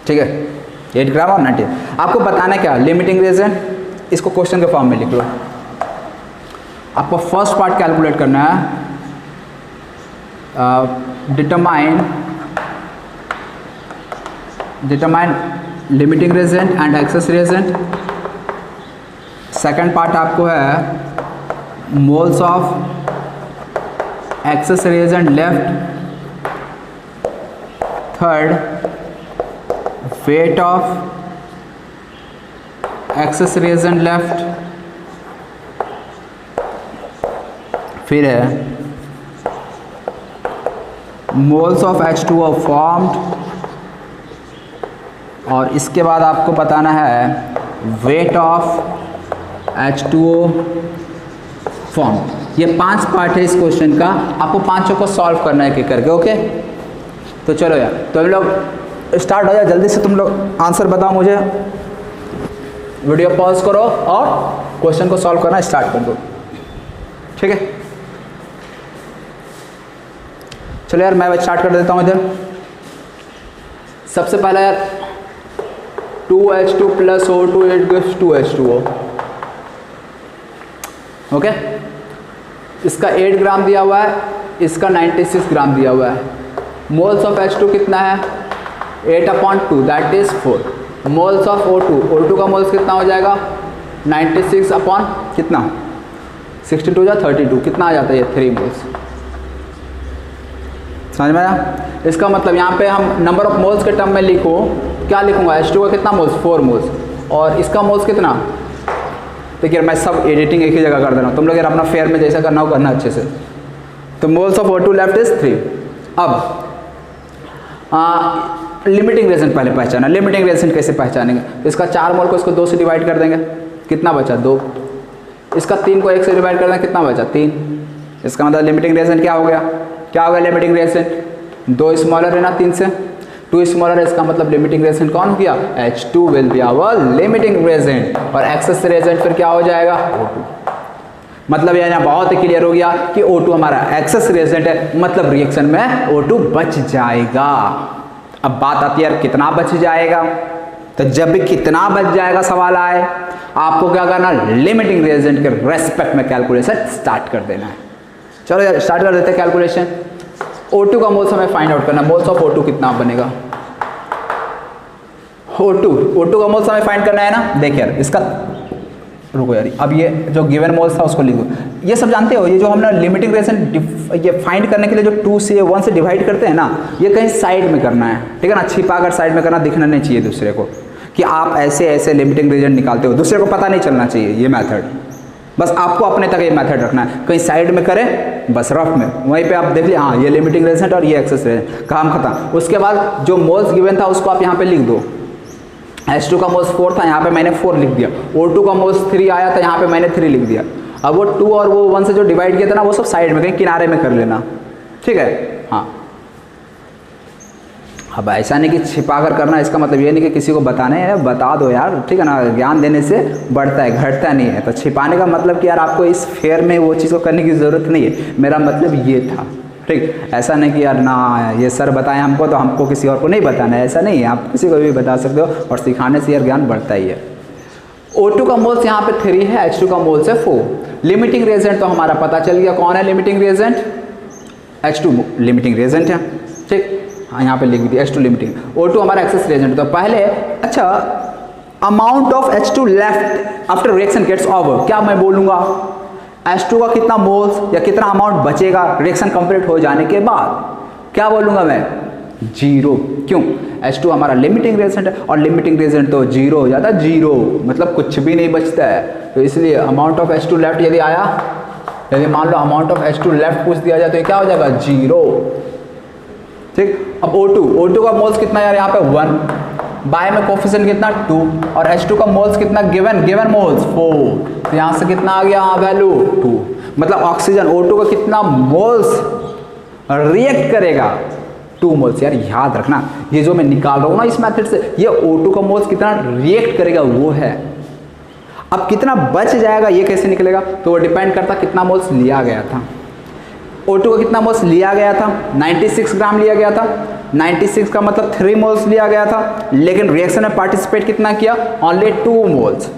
ठीक है, 8 ग्राम और 90। आपको बताना क्या, लिमिटिंग रिएजेंट, इसको क्वेश्चन के फॉर्म में लिख लो। आपको फर्स्ट पार्ट कैलकुलेट करना है, determine limiting reagent and excess reagent. Second part आपको है moles of access reagent left. Third weight of access reagent left. फिर है मोल्स ऑफ H2O फॉर्म्ड, और इसके बाद आपको बताना है वेट ऑफ H2O फॉर्म्ड। ये 5 पार्ट है इस क्वेश्चन का, आपको पांचों को सॉल्व करना है एक एक करके। ओके तो चलो यार, तो हम लोग स्टार्ट हो जाए, जल्दी से तुम लोग आंसर बताओ मुझे, वीडियो पॉज करो और क्वेश्चन को सॉल्व करना स्टार्ट कर दो। ठीक है चलो यार मैं स्टार्ट कर देता हूँ इधर। सबसे पहला यार 2H2 plus O2 it gives 2H2O। Okay इसका 8 ग्राम दिया हुआ है, इसका 96 ग्राम दिया हुआ है। मोल्स ऑफ H2 कितना है 8/2 that is 4। Moles of O2 का मोल्स कितना हो जाएगा 96 अपॉन कितना 62 या 32 कितना आ जाता है ये 3 मोल्स। समझ में आया? इसका मतलब यहाँ पे हम नंबर ऑफ मोल्स के टर्म में लिखो, क्या लिखूंगा H2 का कितना मोल्स 4 मोल्स, और इसका मोल्स कितना। देखिए मैं सब एडिटिंग एक ही जगह कर दे रहा हूँ, तुम लोग यार अपना फेयर में जैसा करना हो करना अच्छे से। तो moles of O2 left is 3। अब लिमिटिंग रिएजेंट पहले पहचाना। लिमिटिंग रिएजेंट कैसे पहचानेंगे, तो इसका 4 मोल को इसको 2 से डिवाइड कर देंगे, कितना बचा 2। इसका 3 को 1 से डिवाइड कर देंगे, कितना बचा 3। इसका मतलब लिमिटिंग रिएजेंट क्या हो गया, क्या हो गया लिमिटिंग रिएजेंट 2 स्मॉलर है ना 3 से, 2 स्मॉलर है, इसका मतलब लिमिटिंग रिएजेंट कौन हो गया H2 will be our limiting reagent. और एक्सेस रिएजेंट फिर क्या हो जाएगा O2। मतलब ये यहाँ बहुत ही क्लियर हो गया कि O2 हमारा एक्सेस रिएजेंट है, मतलब रिएक्शन में O2 बच जाएगा। अब बात आती है यार कितना बच जाएगा, तो जब भी कितना बच जाएगा सवाल आए, आपको क्या करना लिमिटिंग रिएजेंट के रेस्पेक्ट में कैलकुलेशन स्टार्ट कर देना है। चलो यार स्टार्ट कर देते हैं कैलकुलेशन। O2 का मोल्स हमें फाइंड आउट करना है, मोल्स ऑफ O2 कितना बनेगा O2 का मोल्स हमें फाइंड करना है ना। देख यार इसका रुको यार, अब ये जो गिवन मोल्स था उसको लिखो। ये सब जानते हो, ये जो हमने लिमिटिंग रिएजेंट ये फाइंड करने के लिए जो 2 से 1 से डिवाइड करते हैं ना, ये कहीं साइड में करना है, ठीक है ना, छिपा कर साइड में करना, दिखना नहीं चाहिए दूसरे को कि आप ऐसे ऐसे लिमिटिंग रिएजेंट निकालते हो, दूसरे को पता नहीं चलना चाहिए ये मेथड। बस आपको अपने तक ये मेथड रखना है, कहीं साइड में करें बस रफ में, वहीं पे आप देख लिया हाँ ये लिमिटिंग रिएजेंट और ये एक्सेस रिएजेंट, काम खत्म। उसके बाद जो मोल्स गिवन था उसको आप यहाँ पे लिख दो। H2 का मोल्स 4 था, यहाँ पे मैंने 4 लिख दिया। O2 का मोल्स 3 आया था, यहाँ पे मैंने 3 लिख दिया। अब वो 2 और वो 1 से जो डिवाइड किया था ना, वो सब साइड में कहीं किनारे में कर लेना, ठीक है। हाँ अब ऐसा नहीं कि छिपा कर करना, इसका मतलब ये नहीं कि किसी को बताने है, बता दो यार, ठीक है ना, ज्ञान देने से बढ़ता है घटता नहीं है। तो छिपाने का मतलब कि यार आपको इस फेयर में वो चीज़ को करने की ज़रूरत नहीं है, मेरा मतलब ये था, ठीक। ऐसा नहीं कि यार ना ये सर बताएं हमको तो हमको किसी और को नहीं बताना है, ऐसा नहीं है, आप किसी को भी बता सकते हो, और सिखाने से यार ज्ञान बढ़ता ही है। O2 का मोल्स यहाँ पे 3 है, H2 का मोल्स है 4। लिमिटिंग रिएजेंट तो हमारा पता चल गया, कौन है limiting reagent H2 limiting reagent है, ठीक। हाँ यहाँ पे लिख दिया H2 लिमिटिंग, O2 हमारा एक्सेस रिएजेंट। तो पहले अच्छा amount of H2 left after reaction gets over, क्या मैं बोलूँगा H2 का कितना मोल्स या कितना अमाउंट बचेगा रिएक्शन कंप्लीट हो जाने के बाद, क्या बोलूँगा मैं 0। क्यों H2 हमारा लिमिटिंग रिएजेंट है, और लिमिटिंग रिएजेंट तो 0 हो जाता है, 0 मतलब कुछ भी नहीं बचता है। तो इसलिए अमाउंट ऑफ H2 लेफ्ट यदि आया, यदि मान लो अमाउंट ऑफ H2 लेफ्ट पूछ दिया जाए तो ये क्या हो जाएगा 0, ठीक। अब O2 का मोल्स कितना यार यहाँ पे 1, बाय में कोफिशिएंट कितना 2, और H2 का मोल्स कितना गिवन मोल्स 4, तो यहाँ से कितना आ गया वैल्यू 2। मतलब ऑक्सीजन O2 का कितना मोल्स रिएक्ट करेगा 2 मोल्स। यार याद रखना, ये जो मैं निकाल रहा हूँ ना इस मेथड से, ये O2 का मोल्स कितना रिएक्ट करेगा वो है। अब कितना बच जाएगा ये कैसे निकलेगा, तो वो डिपेंड करता कितना मोल्स लिया गया था। O2 का कितना मोल्स लिया गया था, 96 ग्राम लिया गया था। 96 का मतलब 3 मोल्स लिया गया था, लेकिन रिएक्शन में पार्टिसिपेट कितना किया, ओनली 2 मोल्स।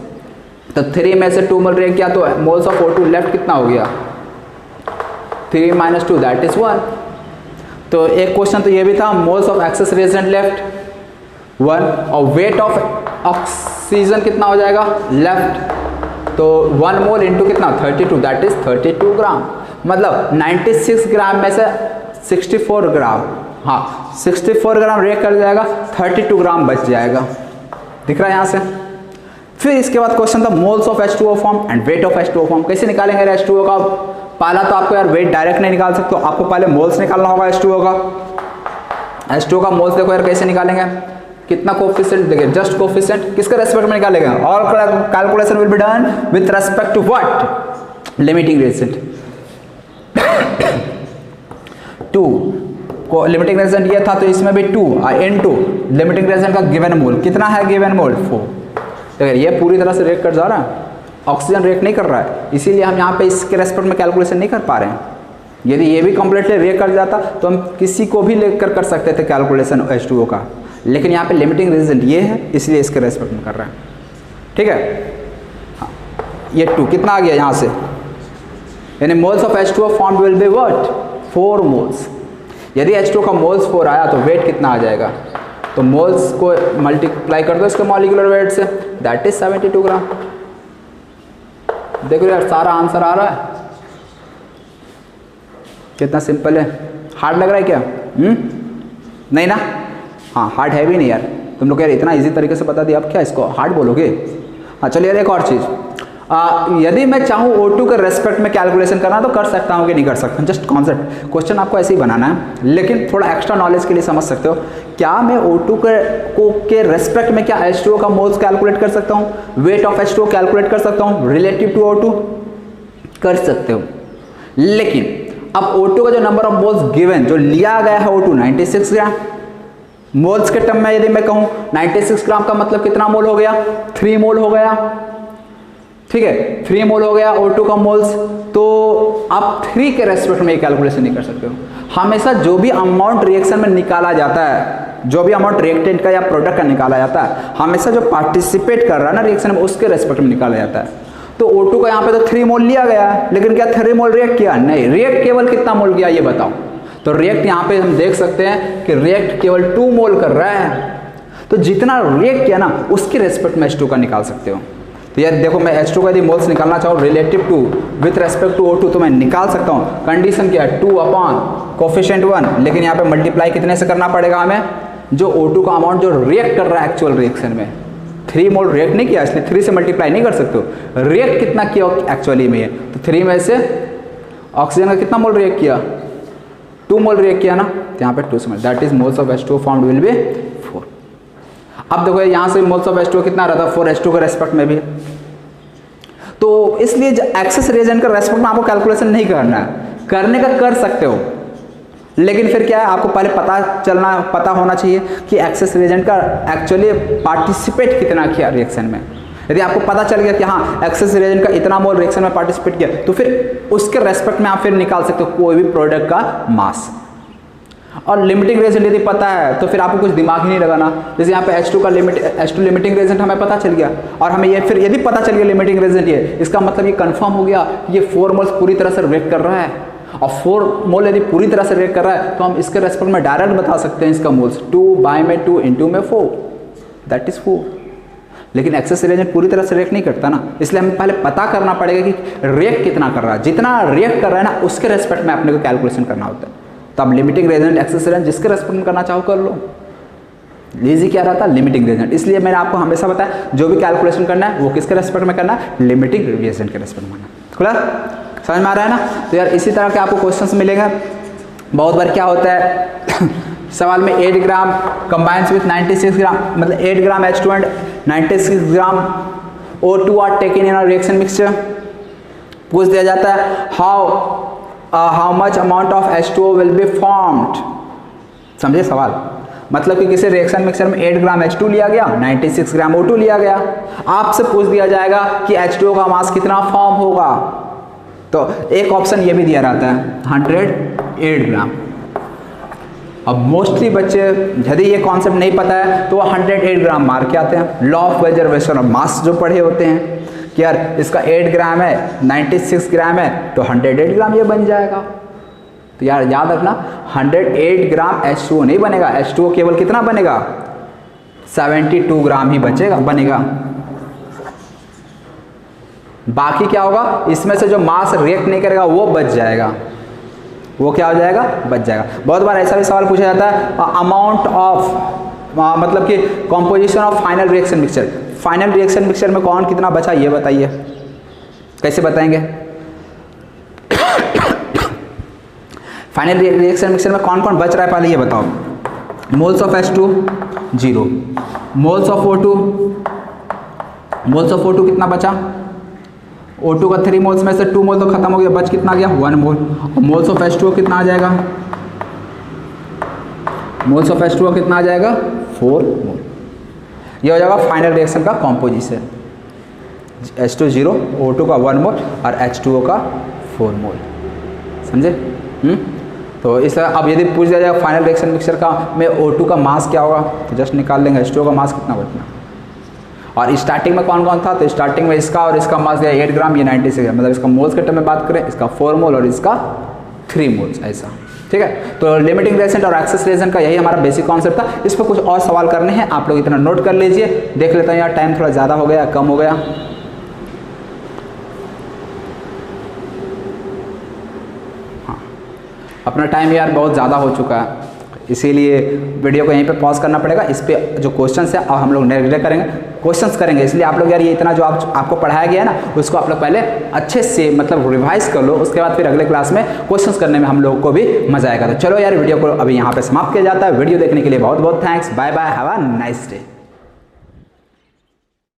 तो 3 में से 2 मोल रिएक्ट किया तो मोल्स ऑफ O2 लेफ्ट कितना हो गया, 3 - 2 दैट इज 1। तो एक क्वेश्चन तो ये भी था, moles of access reagent left 1, और वेट ऑफ ऑक्सीजन कितना हो जाएगा लेफ्ट, तो 1 मोल इंटू कितना 32 दैट इज 32 ग्राम। मतलब 96 ग्राम में से 64 ग्राम, हाँ 64 ग्राम रिएक्ट कर जाएगा, 32 ग्राम बच जाएगा। दिख रहा है यहाँ से। फिर इसके बाद क्वेश्चन था moles of H2O form and weight of H2O form. कैसे निकालेंगे H2O का, पहला तो आपको यार वेट डायरेक्ट नहीं निकाल सकते, आपको पहले मोल्स निकालना होगा H2O का। H2O का मोल्स देखो यार कैसे निकालेंगे, कितना कोफिशिएंट देखिए, जस्ट कोफिशिएंट किसके रेस्पेक्ट में निकालेंगे, all calculation will be done with respect to what, limiting reagent. 2 को लिमिटिंग रिएजेंट ये था तो इसमें भी 2 इनटू लिमिटिंग रिएजेंट का गिवन मोल कितना है, गिवन मोल 4। देखिए ये पूरी तरह से रिएक्ट कर जा रहा है, ऑक्सीजन रिएक्ट नहीं कर रहा है, इसीलिए हम यहाँ पे इसके रेस्पेक्ट में कैलकुलेशन नहीं कर पा रहे हैं। यदि ये भी कंप्लीटली रिएक्ट कर जाता तो हम किसी को भी लेकर कर सकते थे कैलकुलेशन H2O का, लेकिन यहाँ पे लिमिटिंग रिएजेंट ये है इसलिए इसके रेस्पेक्ट में कर रहे हैं। ठीक है, हाँ ये 2 कितना आ गया यहाँ से, यानी moles of H2O form will be what 4 moles. यदि H2O का मोल्स 4 आया तो वेट कितना आ जाएगा, तो मोल्स को मल्टीप्लाई कर दो इसके मॉलिक्यूलर वेट से, दैट इज 72 ग्राम। देखो यार सारा आंसर आ रहा है, कितना सिंपल है। हार्ड लग रहा है क्या? नहीं ना, हाँ हार्ड है भी नहीं यार, तुम लोग यार इतना इजी तरीके से बता दिया, अब क्या इसको हार्ड बोलोगे। हाँ चलिए यार एक और चीज़, यदि मैं चाहूँ O2 के रेस्पेक्ट में कैलकुलेशन करना तो कर सकता हूँ कि नहीं कर सकता हूँ, जस्ट कॉन्सेप्ट, क्वेश्चन आपको ऐसे ही बनाना है, लेकिन थोड़ा एक्स्ट्रा नॉलेज के लिए समझ सकते हो। क्या मैं O2 के रेस्पेक्ट में क्या H2O का मोल्स कैलकुलेट कर सकता हूँ, वेट ऑफ H2O कैलकुलेट कर सकता हूँ रिलेटिव टू O2, कर सकते हो। लेकिन अब O2 का जो नंबर ऑफ मोल्स गिवन जो लिया गया है O2 96 ग्राम, मोल्स के टर्म में यदि मैं कहूँ 96 ग्राम का मतलब कितना मोल हो गया, 3 मोल हो गया। ठीक है 3 मोल हो गया O2 का मोल्स, तो आप 3 के रेस्पेक्ट में कैलकुलेशन नहीं कर सकते हो। हमेशा जो भी अमाउंट रिएक्शन में निकाला जाता है, जो भी अमाउंट रिएक्टेंट का या प्रोडक्ट का निकाला जाता है, हमेशा जो पार्टिसिपेट कर रहा है ना रिएक्शन में उसके रेस्पेक्ट में निकाला जाता है। तो O2 का यहाँ पे तो 3 मोल लिया गया है, लेकिन क्या 3 मोल रिएक्ट किया, नहीं, रिएक्ट केवल कितना मोल किया ये बताओ। तो रिएक्ट यहाँ पे हम देख सकते हैं कि रिएक्ट केवल 2 मोल कर रहा है, तो जितना रिएक्ट किया ना उसके रेस्पेक्ट में H2 का निकाल सकते हो। तो यार देखो मैं H2 का यदि मोल्स निकालना चाहूँ relative to with respect to O2 तो मैं निकाल सकता हूँ। कंडीशन क्या है, 2 अपॉन कोफिशिएंट 1, लेकिन यहाँ पे मल्टीप्लाई कितने से करना पड़ेगा हमें, जो O2 का अमाउंट जो रिएक्ट कर रहा है एक्चुअल रिएक्शन में। 3 मोल रिएक्ट नहीं किया इसलिए 3 से मल्टीप्लाई नहीं कर सकते हो, रिएक्ट कितना किया एक्चुअली में, तो 3 में से ऑक्सीजन का कितना मोल रिएक्ट किया, 2 मोल रिएक्ट किया ना, तो यहाँ पे 2 say that is moles of H2O formed will be 4। अब देखो यहाँ से मोल्स ऑफ H2O कितना रहता है 4 H2 के रेस्पेक्ट में भी, तो इसलिए एक्सेस रिएजेंट का रेस्पेक्ट में आपको कैलकुलेशन नहीं करना है, करने का कर सकते हो, लेकिन फिर क्या है आपको पहले पता होना चाहिए कि एक्सेस रिएजेंट का एक्चुअली पार्टिसिपेट कितना किया रिएक्शन में। यदि आपको पता चल गया कि हाँ एक्सेस रिएजेंट का इतना मोल रिएक्शन में पार्टिसिपेट किया, तो फिर उसके रेस्पेक्ट में आप फिर निकाल सकते हो कोई भी प्रोडक्ट का मास। और लिमिटिंग रिएजेंट यदि पता है तो फिर आपको कुछ दिमाग ही नहीं लगाना, जैसे यहाँ पे H2 का H2 लिमिटिंग रिएजेंट हमें पता चल गया, और हमें ये फिर यदि पता चल गया लिमिटिंग रिएजेंट ये, इसका मतलब ये कंफर्म हो गया कि ये 4 मोल्स पूरी तरह से रिएक्ट कर रहा है, और 4 मोल यदि पूरी तरह से रिएक्ट कर रहा है तो हम इसके रेस्पेक्ट में डायरेक्ट बता सकते हैं इसका मोल्स, 2 बाय में 2 इंटू में 4 दैट इज 4। लेकिन एक्सेस रिएजेंट पूरी तरह से रिएक्ट नहीं करता ना, इसलिए हमें पहले पता करना पड़ेगा कि रिएक्ट कितना कर रहा है, जितना रिएक्ट कर रहा है ना उसके रेस्पेक्ट में अपने को कैलकुलेशन करना होता है। तो अब लिमिटिंग रिएजेंट एक्सेस रिएजेंट जिसके रेस्पेक्ट में करना चाहो कर लो, लीजी क्या रहता है लिमिटिंग रिएजेंट। इसलिए मैंने आपको हमेशा बताया जो भी कैलकुलेशन करना है वो किसके रेस्पेक्ट में करना है, लिमिटिंग रिएजेंट के रेस्पेक्ट में करना। खुला समझ में आ रहा है ना। तो यार इसी तरह के आपको क्वेश्चंस मिलेंगे। बहुत बार क्या होता है सवाल में 8 ग्राम कंबाइंस विथ 96 ग्राम, मतलब 8 gram H2 and 96 gram O2 are taken in a reaction mixture. पूछ दिया जाता है how how much amount of H2O will be formed. समझे सवाल? मतलब कि किसी रिएक्शन मिक्सचर में 8 ग्राम H2 लिया गया, 96 ग्राम O2 लिया गया, आपसे पूछ दिया जाएगा कि H2O का मास कितना फॉर्म होगा। तो एक ऑप्शन ये भी दिया रहता है 108 ग्राम। अब मोस्टली बच्चे यदि ये कॉन्सेप्ट नहीं पता है तो वो 108 ग्राम मार के आते हैं। Law of conservation of mass जो पढ़े होते हैं कि यार इसका 8 ग्राम है, 96 ग्राम है, तो 108 ग्राम ये बन जाएगा। तो यार याद रखना 108 ग्राम H2O नहीं बनेगा, H2O केवल कितना बनेगा, 72 ग्राम ही बनेगा। बाकी क्या होगा, इसमें से जो मास रिएक्ट नहीं करेगा वो बच जाएगा। वो क्या हो जाएगा, बच जाएगा। बहुत बार ऐसा भी सवाल पूछा जाता है अमाउंट ऑफ, मतलब कि composition of final reaction mixture. Final reaction mixture में कौन कितना बचा ये बताइए, कैसे बताएंगे? फाइनल रिएक्शन मिक्सचर में कौन कौन बच रहा है पहले ये बताओ। Moles of H2 0, moles of O2 कितना बचा, O2 का 3 मोल्स में से 2 मोल तो खत्म हो गया, बच कितना गया 1 मोल। मोल्स ऑफ H2O कितना आ जाएगा, मोल्स ऑफ H2O कितना आ जाएगा 4 मोल। ये हो जाएगा फाइनल रिएक्शन का कॉम्पोजिशन, H2 0, O2 का 1 मोल और H2O का 4 मोल। समझे? तो इस अब यदि पूछ दिया जाए फाइनल रिएक्शन मिक्सचर का में O2 का मास क्या होगा, तो जस्ट निकाल लेंगे H2O का मास कितना बचना। और स्टार्टिंग में कौन कौन था, तो स्टार्टिंग में इसका और इसका मास दिया 8 ग्राम, ये 96 ग्राम, मतलब इसका मोल्स के टर्म में बात करें, इसका 4 मोल और इसका 3 मोल्स, ऐसा। ठीक है, तो लिमिटिंग रिएजेंट और एक्सेस रिएजेंट का यही हमारा बेसिक कॉन्सेप्ट था। इस पर कुछ और सवाल करने हैं, आप लोग इतना नोट कर लीजिए। देख लेते हैं यार टाइम थोड़ा ज़्यादा हो गया कम हो गया। हाँ, अपना टाइम यार बहुत ज़्यादा हो चुका है, इसीलिए वीडियो को यहीं पे पॉज करना पड़ेगा। इस पे जो क्वेश्चंस है अब हम लोग नेगलेक्ट करेंगे, क्वेश्चंस करेंगे। इसलिए आप लोग यार ये इतना जो आपको पढ़ाया गया है ना, उसको आप लोग पहले अच्छे से मतलब रिवाइज कर लो, उसके बाद फिर अगले क्लास में क्वेश्चंस करने में हम लोगों को भी मजा आएगा। तो चलो यार वीडियो को अभी यहाँ पे समाप्त किया जाता है। वीडियो देखने के लिए बहुत बहुत thanks, bye bye, have a nice day.